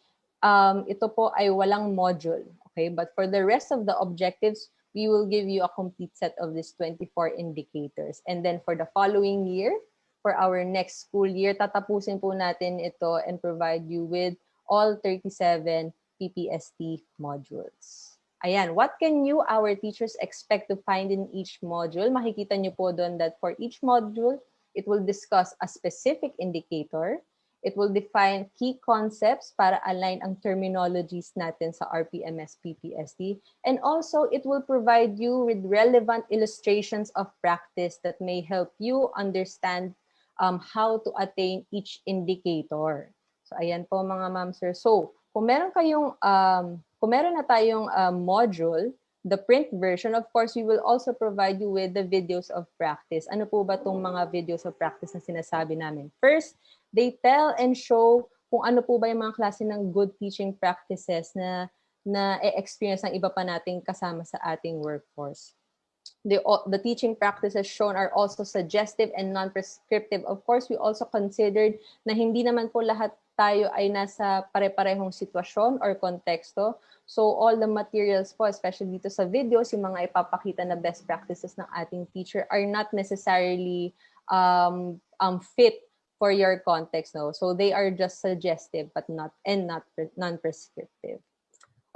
ito po ay walang module. Okay? But for the rest of the objectives, we will give you a complete set of these 24 indicators. And then for the following year, for our next school year, tatapusin po natin ito and provide you with all 37 PPST modules. Ayan, what can you, our teachers, expect to find in each module? Makikita nyo po doon that for each module, it will discuss a specific indicator. It will define key concepts para align ang terminologies natin sa RPMS-PPST. And also, it will provide you with relevant illustrations of practice that may help you understand how to attain each indicator. So, ayan po mga ma'am, sir. So, kung meron na tayong module, the print version, of course, we will also provide you with the videos of practice. Ano po ba itong mga videos of practice na sinasabi namin? First, they tell and show kung ano po ba yung mga klase ng good teaching practices na experience ng iba pa nating kasama sa ating workforce. The teaching practices shown are also suggestive and non-prescriptive. Of course, we also considered na hindi naman po lahat tayo ay nasa pare-parehong sitwasyon or konteksto. So all the materials po, especially dito sa videos, yung mga ipapakita na best practices ng ating teacher are not necessarily fit for your context. No? So they are just suggestive but not non-prescriptive.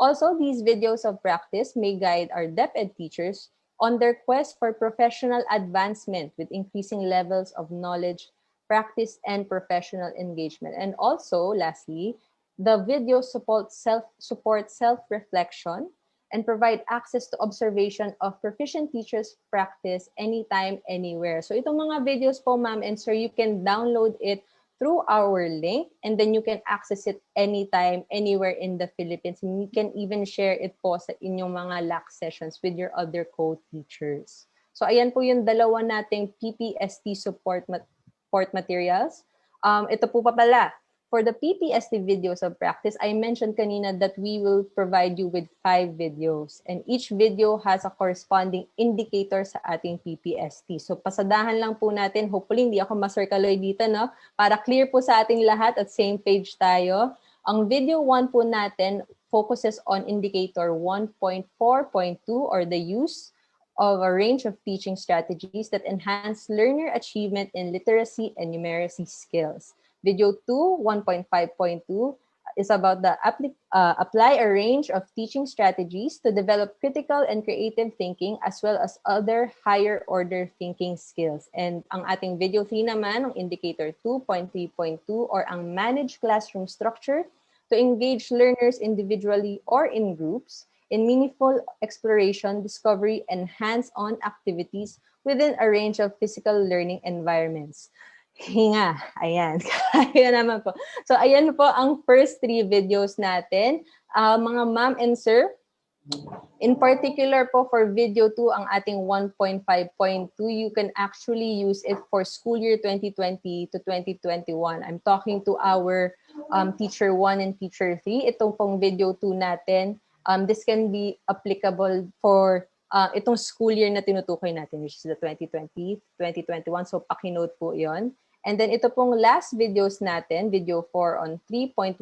Also, these videos of practice may guide our DepEd teachers on their quest for professional advancement with increasing levels of knowledge, practice, and professional engagement. And also, lastly, the videos support self-reflection and provide access to observation of proficient teachers' practice anytime, anywhere. So itong mga videos po, ma'am and sir, you can download it through our link, and then you can access it anytime, anywhere in the Philippines. And you can even share it po sa inyong mga LAC sessions with your other co-teachers. So ayan po yung dalawa nating PPST support materials. Ito po pa pala, for the PPST videos of practice, I mentioned kanina that we will provide you with 5 videos. And each video has a corresponding indicator sa ating PPST. So pasadahan lang po natin. Hopefully, hindi ako masirkaloy dito, no? Para clear po sa ating lahat at same page tayo. Ang video 1 po natin focuses on indicator 1.4.2 or the use of a range of teaching strategies that enhance learner achievement in literacy and numeracy skills. Video 2, 1.5.2 is about the apply a range of teaching strategies to develop critical and creative thinking as well as other higher order thinking skills. And ang ating video 3 naman, ang indicator 2.3.2 or ang managed classroom structure to engage learners individually or in groups in meaningful exploration, discovery, and hands-on activities within a range of physical learning environments. Hinga. Ayan. Kaya naman po. So, ayan po ang first 3 videos natin. Mga ma'am and sir, in particular po for video 2, ang ating 1.5.2, you can actually use it for school year 2020 to 2021. I'm talking to our teacher 1 and teacher 3. Itong pong video 2 natin, this can be applicable for itong school year na tinutukoy natin, which is the 2020-2021. So, pakinote po yon. And then ito pong last videos natin, video 4 on 3.1.2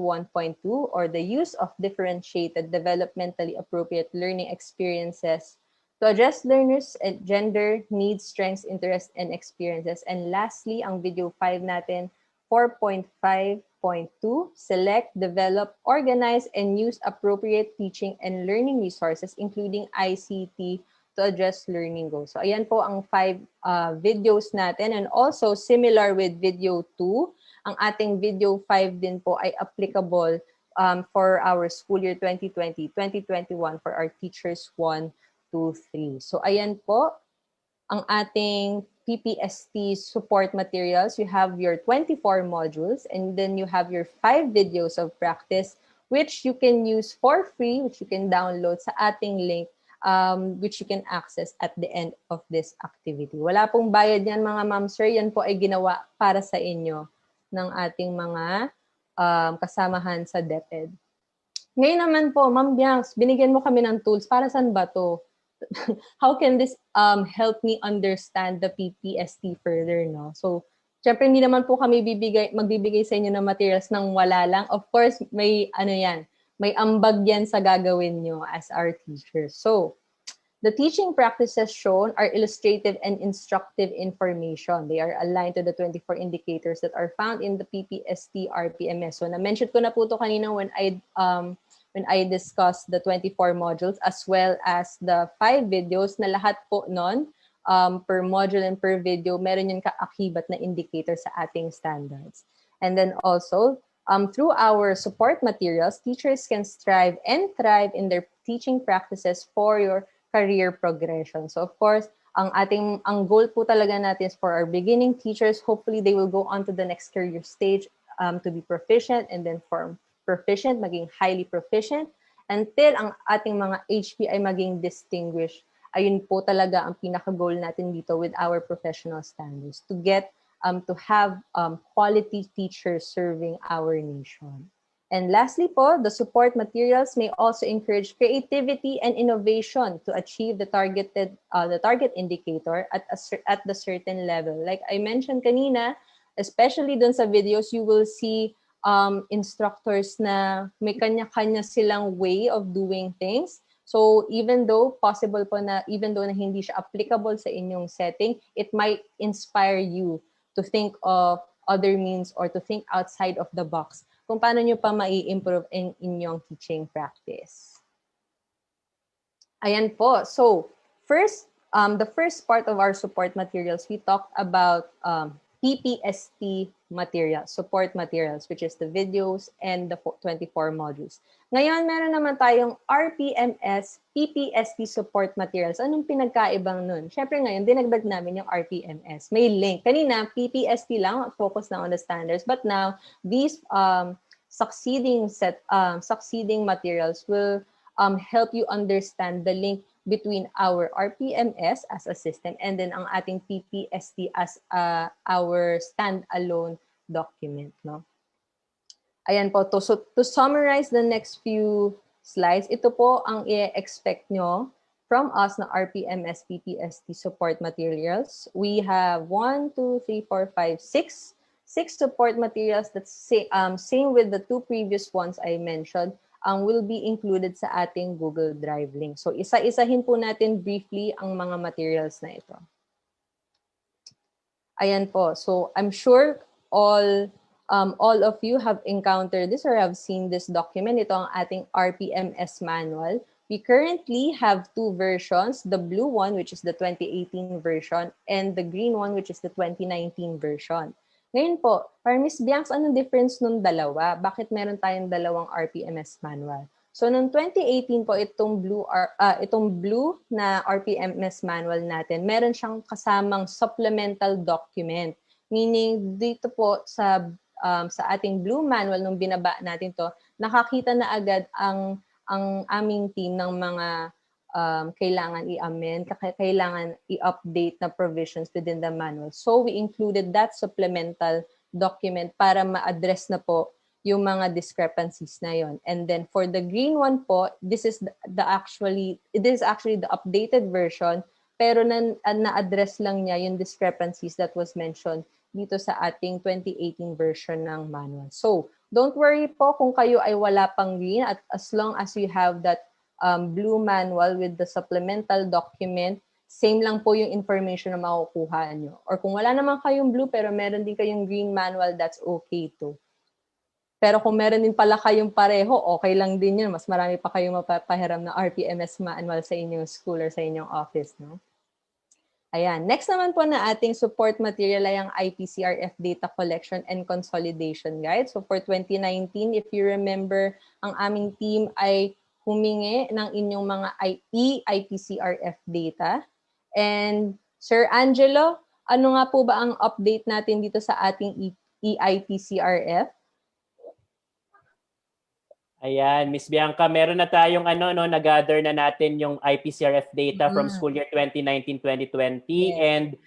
or the use of differentiated developmentally appropriate learning experiences to address learners' gender, needs, strengths, interests, and experiences. And lastly, ang video 5 natin, 4.5.2, select, develop, organize, and use appropriate teaching and learning resources, including ICT, to address learning goals. So, ayan po ang 5 videos natin. And also, similar with video 2, ang ating video 5 din po ay applicable for our school year 2020-2021 for our teachers 1, 2, 3. So, ayan po ang ating PPST support materials. You have your 24 modules and then you have your 5 videos of practice which you can use for free, which you can download sa ating link, which you can access at the end of this activity. Wala pong bayad yan mga ma'am sir. Yan po ay ginawa para sa inyo ng ating mga kasamahan sa DepEd. Ngayon naman po, Ma'am Biancs, binigyan mo kami ng tools. Para saan ba to? How can this help me understand the PPST further, no? So, syempre hindi naman po kami magbibigay sa inyo ng materials nang wala lang. Of course, may may ambag yan sa gagawin nyo as our teachers. So, the teaching practices shown are illustrative and instructive information. They are aligned to the 24 indicators that are found in the PPST RPMS. So, na-mention ko na po ito kanina when I discussed the 24 modules as well as the 5 videos na lahat po nun, per module and per video, meron yung kaakibat na indicator sa ating standards. And then also, through our support materials, teachers can strive and thrive in their teaching practices for your career progression. So of course, ang goal po talaga natin is for our beginning teachers, hopefully they will go on to the next career stage to be proficient, and then from proficient, maging highly proficient, until ang ating mga HP ay maging distinguished. Ayun po talaga ang pinaka-goal natin dito with our professional standards, to get to have quality teachers serving our nation. And lastly po, the support materials may also encourage creativity and innovation to achieve the target indicator at the certain level. Like I mentioned kanina, especially dun sa videos, you will see instructors na may kanya-kanya silang way of doing things. So even though na hindi siya applicable sa inyong setting, it might inspire you to think of other means or to think outside of the box kung paano nyo pa mai-improve in inyong teaching practice. Ayan po. So, first, the first part of our support materials, we talked about PPST materials, support materials, which is the videos and the 24 modules. Ngayon, meron naman tayong RPMS-PPST support materials. Anong pinagkaibang nun? Syempre ngayon, dinagdag namin yung RPMS. May link. Kanina, PPST lang, focus na on the standards. But now, these succeeding materials will help you understand the link between our RPMS as a system and then ang ating PPST as our standalone document, no? Ayan po, to summarize the next few slides, ito po ang i-expect nyo from us na RPMS PPST support materials. We have 1, 2, 3, 4, 5, 6 support materials that's same with the 2 previous ones I mentioned. Will be included sa ating Google Drive link. So, isa-isahin po natin briefly ang mga materials na ito. Ayan po. So, I'm sure all of you have encountered this or have seen this document. Ito ang ating RPMS manual. We currently have 2 versions, the blue one, which is the 2018 version, and the green one, which is the 2019 version. Ngayon po, para Ms. Bianx, anong difference nung dalawa? Bakit meron tayong dalawang RPMS manual? So, noong 2018 po, itong blue na RPMS manual natin, meron siyang kasamang supplemental document. Meaning, dito po sa ating blue manual, nung binaba natin to, nakakita na agad ang aming team ng mga kailangan i-amend, kailangan i-update na provisions within the manual. So, we included that supplemental document para ma-address na po yung mga discrepancies na yon. And then, for the green one po, this is actually the updated version, pero na-address lang niya yung discrepancies that was mentioned dito sa ating 2018 version ng manual. So, don't worry po kung kayo ay wala pang green, at as long as you have that blue manual with the supplemental document, same lang po yung information na makukuha nyo. Or kung wala naman kayong blue pero meron din kayong green manual, that's okay too. Pero kung meron din pala kayong pareho, okay lang din yun. Mas marami pa kayong mapapahiram na RPMS manual sa inyong school or sa inyong office, no? Ayan. Next naman po na ating support material ay ang IPCRF Data Collection and Consolidation Guide. So for 2019, if you remember, ang aming team ay humingi ng inyong mga IPCRF data. And Sir Angelo, ano nga po ba ang update natin dito sa ating EIPCRF? Ayan, Miss Bianca, meron na tayong nag-gather na natin yung IPCRF data from school year 2019-2020 and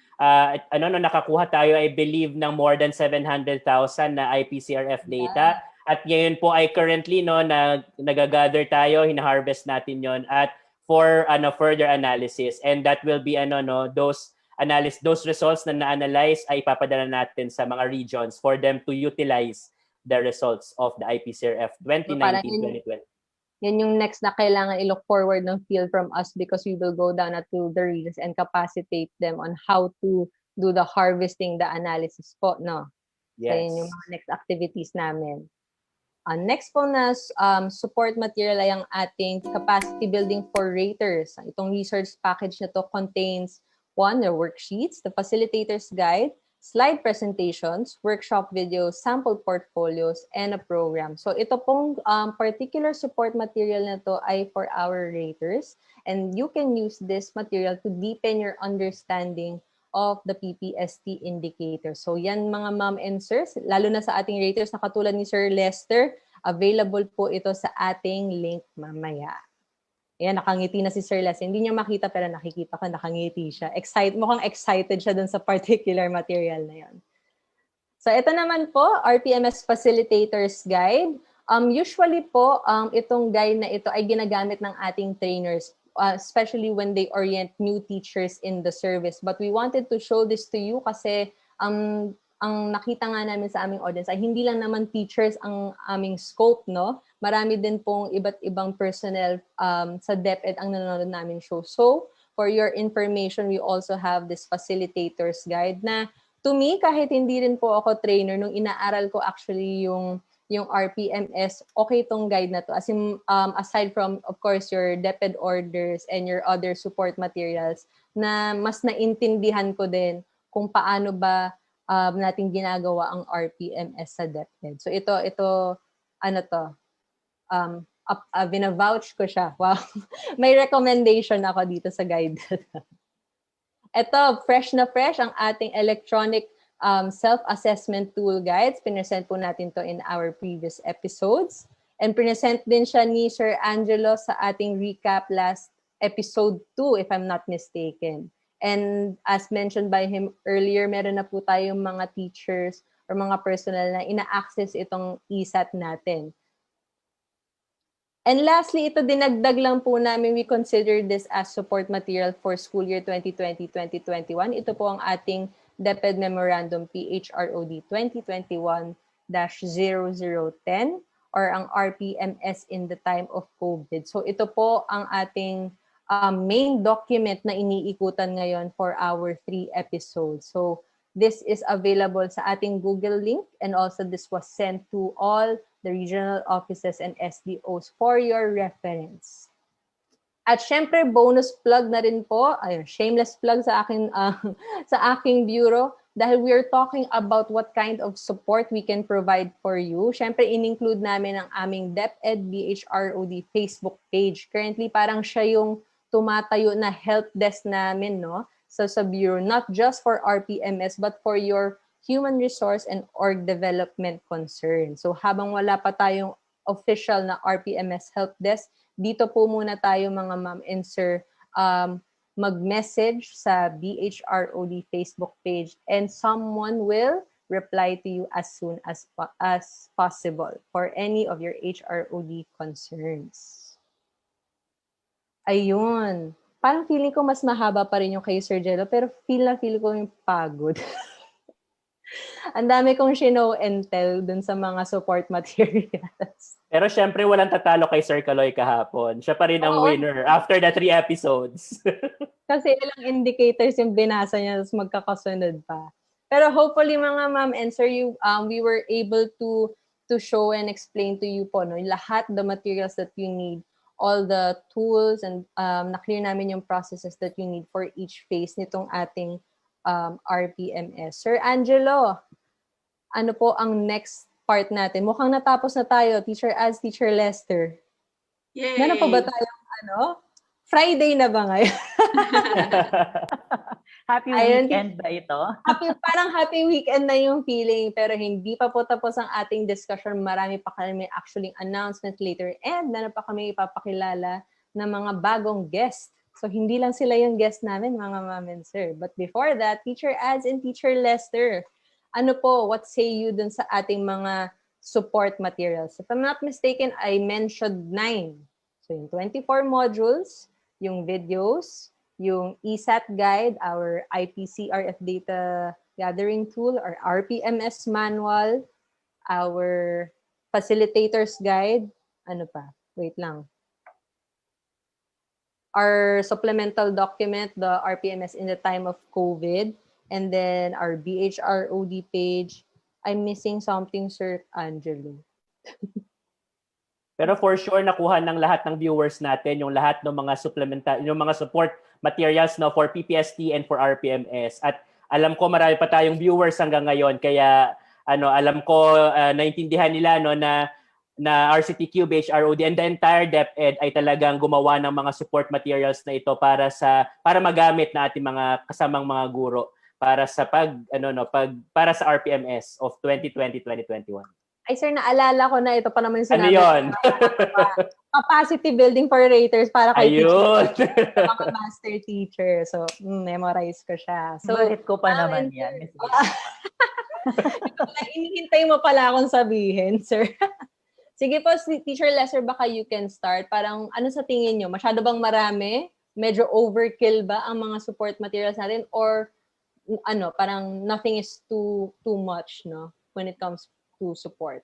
nakakuha tayo, I believe, ng more than 700,000 na IPCRF data. At ngayon po ay currently nag-gather tayo, hina-harvest natin yon at for further analysis, and that will be those results na na-analyze ay ipapadala natin sa mga regions for them to utilize the results of the IPCRF 2019-2020. Yan yung next na kailangan i-look forward ng field from us because we will go down to the regions and capacitate them on how to do the harvesting, the analysis po, no? Yes. So yun yung mga next activities namin. Next po na support material ay ang ating capacity building for raters. Itong research package na to contains the worksheets, the facilitator's guide, slide presentations, workshop videos, sample portfolios, and a program. So ito pong particular support material na to ay for our raters, and you can use this material to deepen your understanding of the PPST indicator. So yan mga ma'am and sirs, lalo na sa ating raters na katulad ni Sir Lester, available po ito sa ating link mamaya. Ayan, nakangiti na si Sir Lester. Hindi niya makita pero nakikita ko, nakangiti siya. Mukhang excited siya dun sa particular material na yan. So ito naman po, RPMS Facilitators Guide. Usually po, itong guide na ito ay ginagamit ng ating trainers, especially when they orient new teachers in the service. But we wanted to show this to you kasi ang nakita nga namin sa aming audience ay hindi lang naman teachers ang aming scope, no? Marami din pong iba't ibang personnel sa DepEd ang nanonood namin show. So, for your information, we also have this facilitators guide na to me, kahit hindi rin po ako trainer, nung inaaral ko actually yung RPMS, okay tong guide na to. As in, aside from, of course, your DepEd orders and your other support materials, na mas naintindihan ko din kung paano ba nating ginagawa ang RPMS sa DepEd. So ito ano to, binavouch ko siya. Wow. May recommendation ako dito sa guide. Ito, fresh na fresh ang ating electronic self-assessment tool guides. Pinesent po natin to in our previous episodes. And pinesent din siya ni Sir Angelo sa ating recap last episode 2, if I'm not mistaken. And as mentioned by him earlier, meron na po tayong mga teachers or mga personnel na ina-access itong ESAT natin. And lastly, ito dinagdag lang po namin, we consider this as support material for school year 2020-2021. Ito po ang ating DepEd Memorandum PHROD 2021-0010 or ang RPMS in the time of COVID. So ito po ang ating main document na iniikutan ngayon for our 3 episodes. So this is available sa ating Google link, and also this was sent to all the regional offices and SDOs for your reference. At syempre, bonus plug na rin po, shameless plug sa aking bureau, dahil we are talking about what kind of support we can provide for you. Syempre, in-include namin ang aming DepEd BHROD Facebook page. Currently, parang siya yung tumatayo na help desk namin, no? So sa bureau, not just for RPMS, but for your human resource and org development concern. So habang wala pa tayong official na RPMS help desk, dito po muna tayo mga ma'am and sir mag-message sa BHROD Facebook page, and someone will reply to you as soon as possible for any of your HROD concerns. Ayun. Parang feeling ko mas mahaba pa rin yung kay Sir Jello, pero feel ko yung pagod. Ang dami kong show and tell dun sa mga support materials. Pero syempre, walang tatalo kay Sir Kaloy kahapon. Siya pa rin ang winner after the 3 episodes. Kasi ilang indicators yung binasa niya, tapos magkakasunod pa. Pero hopefully, mga ma'am and sir, we were able to show and explain to you po, no, lahat the materials that you need, all the tools, and na-clear namin yung processes that you need for each phase nitong ating RPMS. Sir Angelo, ano po ang next part natin? Mukhang natapos na tayo, Teacher Az, Teacher Lester. Yay! Meron pa ba tayong Friday na ba ngayon? Happy weekend ba ito? Parang happy weekend na yung feeling, pero hindi pa po tapos ang ating discussion. Marami pa kami actually announcement later, and meron pa kami ipapakilala ng mga bagong guest. So, hindi lang sila yung guest namin, mga ma'am and sir. But before that, Teacher Az and Teacher Lester, ano po, what say you dun sa ating mga support materials? If I'm not mistaken, I mentioned 9. So, yung 24 modules, yung videos, yung ESAT guide, our IPCRF data gathering tool, our RPMS manual, our facilitators guide, ano pa? Wait lang. Our supplemental document, the RPMS in the time of COVID, and then our BHROD page. I'm missing something, Sir Angelo. Pero for sure, nakuha ng lahat ng viewers natin yung lahat ng mga yung mga support materials, no, for PPST and for RPMS. At alam ko marami pa tayong viewers hanggang ngayon, kaya alam ko naintindihan nila, no, na RCTQ, BHROD, and the entire DepEd ay talagang gumawa ng mga support materials na ito para magamit na ating mga kasamang mga guro para sa para sa RPMS of 2020-2021. Ay sir, naalala ko na ito pa naman sinabi. Ano yun? Capacity building for raters para kay ayun. teacher, mga master teacher. So, memorize ko siya. So, Bakit ko pa naman yan? Inihintay mo pala akong sabihin, sir. Sige po, Teacher Lester, baka you can start. Parang, ano sa tingin nyo? Masyado bang marami? Medyo overkill ba ang mga support materials natin? Or, parang nothing is too much, no? When it comes to support.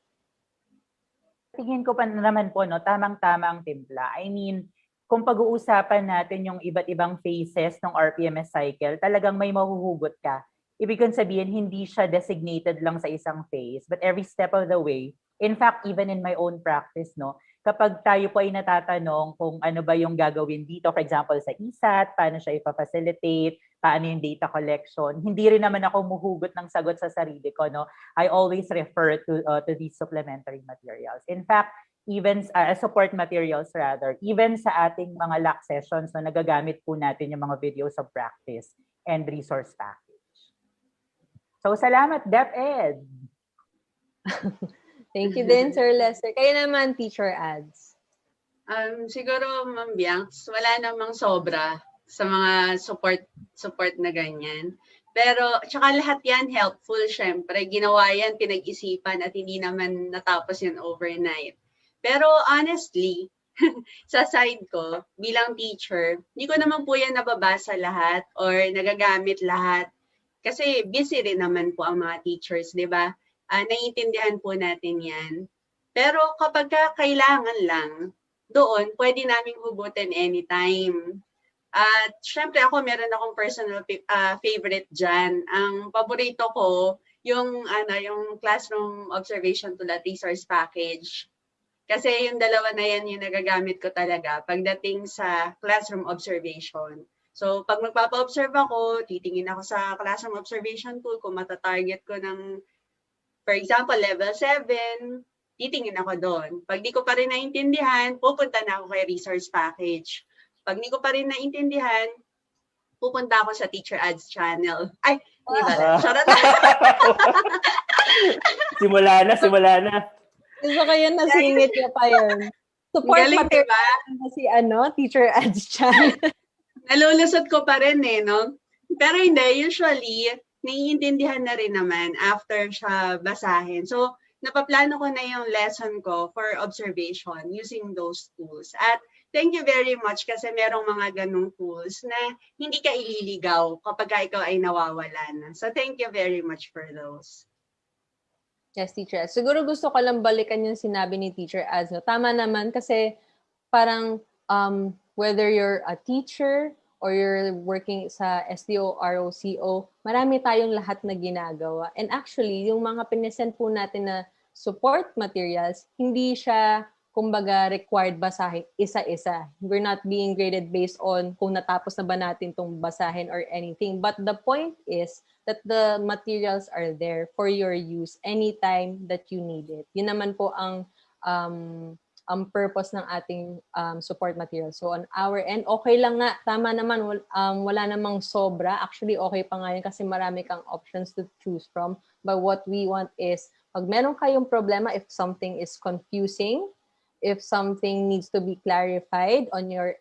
Tingin ko pa naman po, no, tamang-tama ang timpla. I mean, kung pag-uusapan natin yung iba't ibang phases ng RPMS cycle, talagang may mahuhugot ka. Ibig kong sabihin, hindi siya designated lang sa isang phase, but every step of the way. In fact, even in my own practice, no, kapag tayo po ay natatanong kung ano ba yung gagawin dito, for example, sa ESAT, paano siya ipafacilitate, paano yung data collection, hindi rin naman ako muhugot ng sagot sa sarili ko, no? I always refer to these supplementary materials. In fact, even support materials rather, even sa ating mga LAC sessions, no, nagagamit po natin yung mga videos of practice and resource package. So, salamat, DepEd! Thank you din, Sir Lester. Kaya naman, Teacher Ads. Siguro, Ma'am Bianx, wala namang sobra sa mga support na ganyan. Pero, tsaka lahat yan helpful, syempre. Ginawa yan, pinag-isipan at hindi naman natapos yun overnight. Pero honestly, sa side ko, bilang teacher, hindi ko naman po yan nababasa lahat or nagagamit lahat. Kasi busy rin naman po ang mga teachers, di ba? Naiintindihan po natin yan. Pero kapag kailangan lang, doon, pwede naming hugutin anytime. At syempre ako, meron akong personal favorite dyan. Ang paborito ko, yung classroom observation tool at resource package. Kasi yung dalawa na yan yung nagagamit ko talaga pagdating sa classroom observation. So pag magpapa-observe ako, titingin ako sa classroom observation tool kung matatarget ko ng, for example, level 7, titingin ako doon. Pag di ko pa rin naintindihan, pupunta na ako kay resource package. Pag di ko pa rin naintindihan, pupunta ako sa Teacher Ads channel. Ay, hindi ba? Charot. Simula na. Gusto ko yun, nasingit niya pa yun. Support galing, material diba? si Teacher Ads channel. Nalulusot ko pa rin no? Pero hindi, usually, naiintindihan na rin naman after siya basahin. So, napaplano ko na yung lesson ko for observation using those tools. At thank you very much kasi merong mga ganong tools na hindi ka ililigaw kapag ikaw ay nawawala na. So, thank you very much for those. Yes, Teacher Ads. Siguro gusto ko lang balikan yung sinabi ni Teacher Ads. No? Tama naman kasi parang whether you're a teacher or you're working sa SDO, ROCO, marami tayong lahat na ginagawa. And actually, yung mga pinesend po natin na support materials, hindi siya kumbaga required basahin isa-isa. We're not being graded based on kung natapos na ba natin tong basahin or anything. But the point is that the materials are there for your use anytime that you need it. Yun naman po ang purpose ng ating support materials. So on our end, okay lang nga. Tama naman, wala namang sobra. Actually, okay pa nga yun kasi marami kang options to choose from. But what we want is, pag meron kayong problema, if something is confusing, if something needs to be clarified on your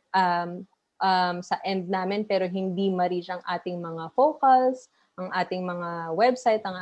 sa end namin pero hindi ma-reach ang ating mga focals, ang ating mga website, ang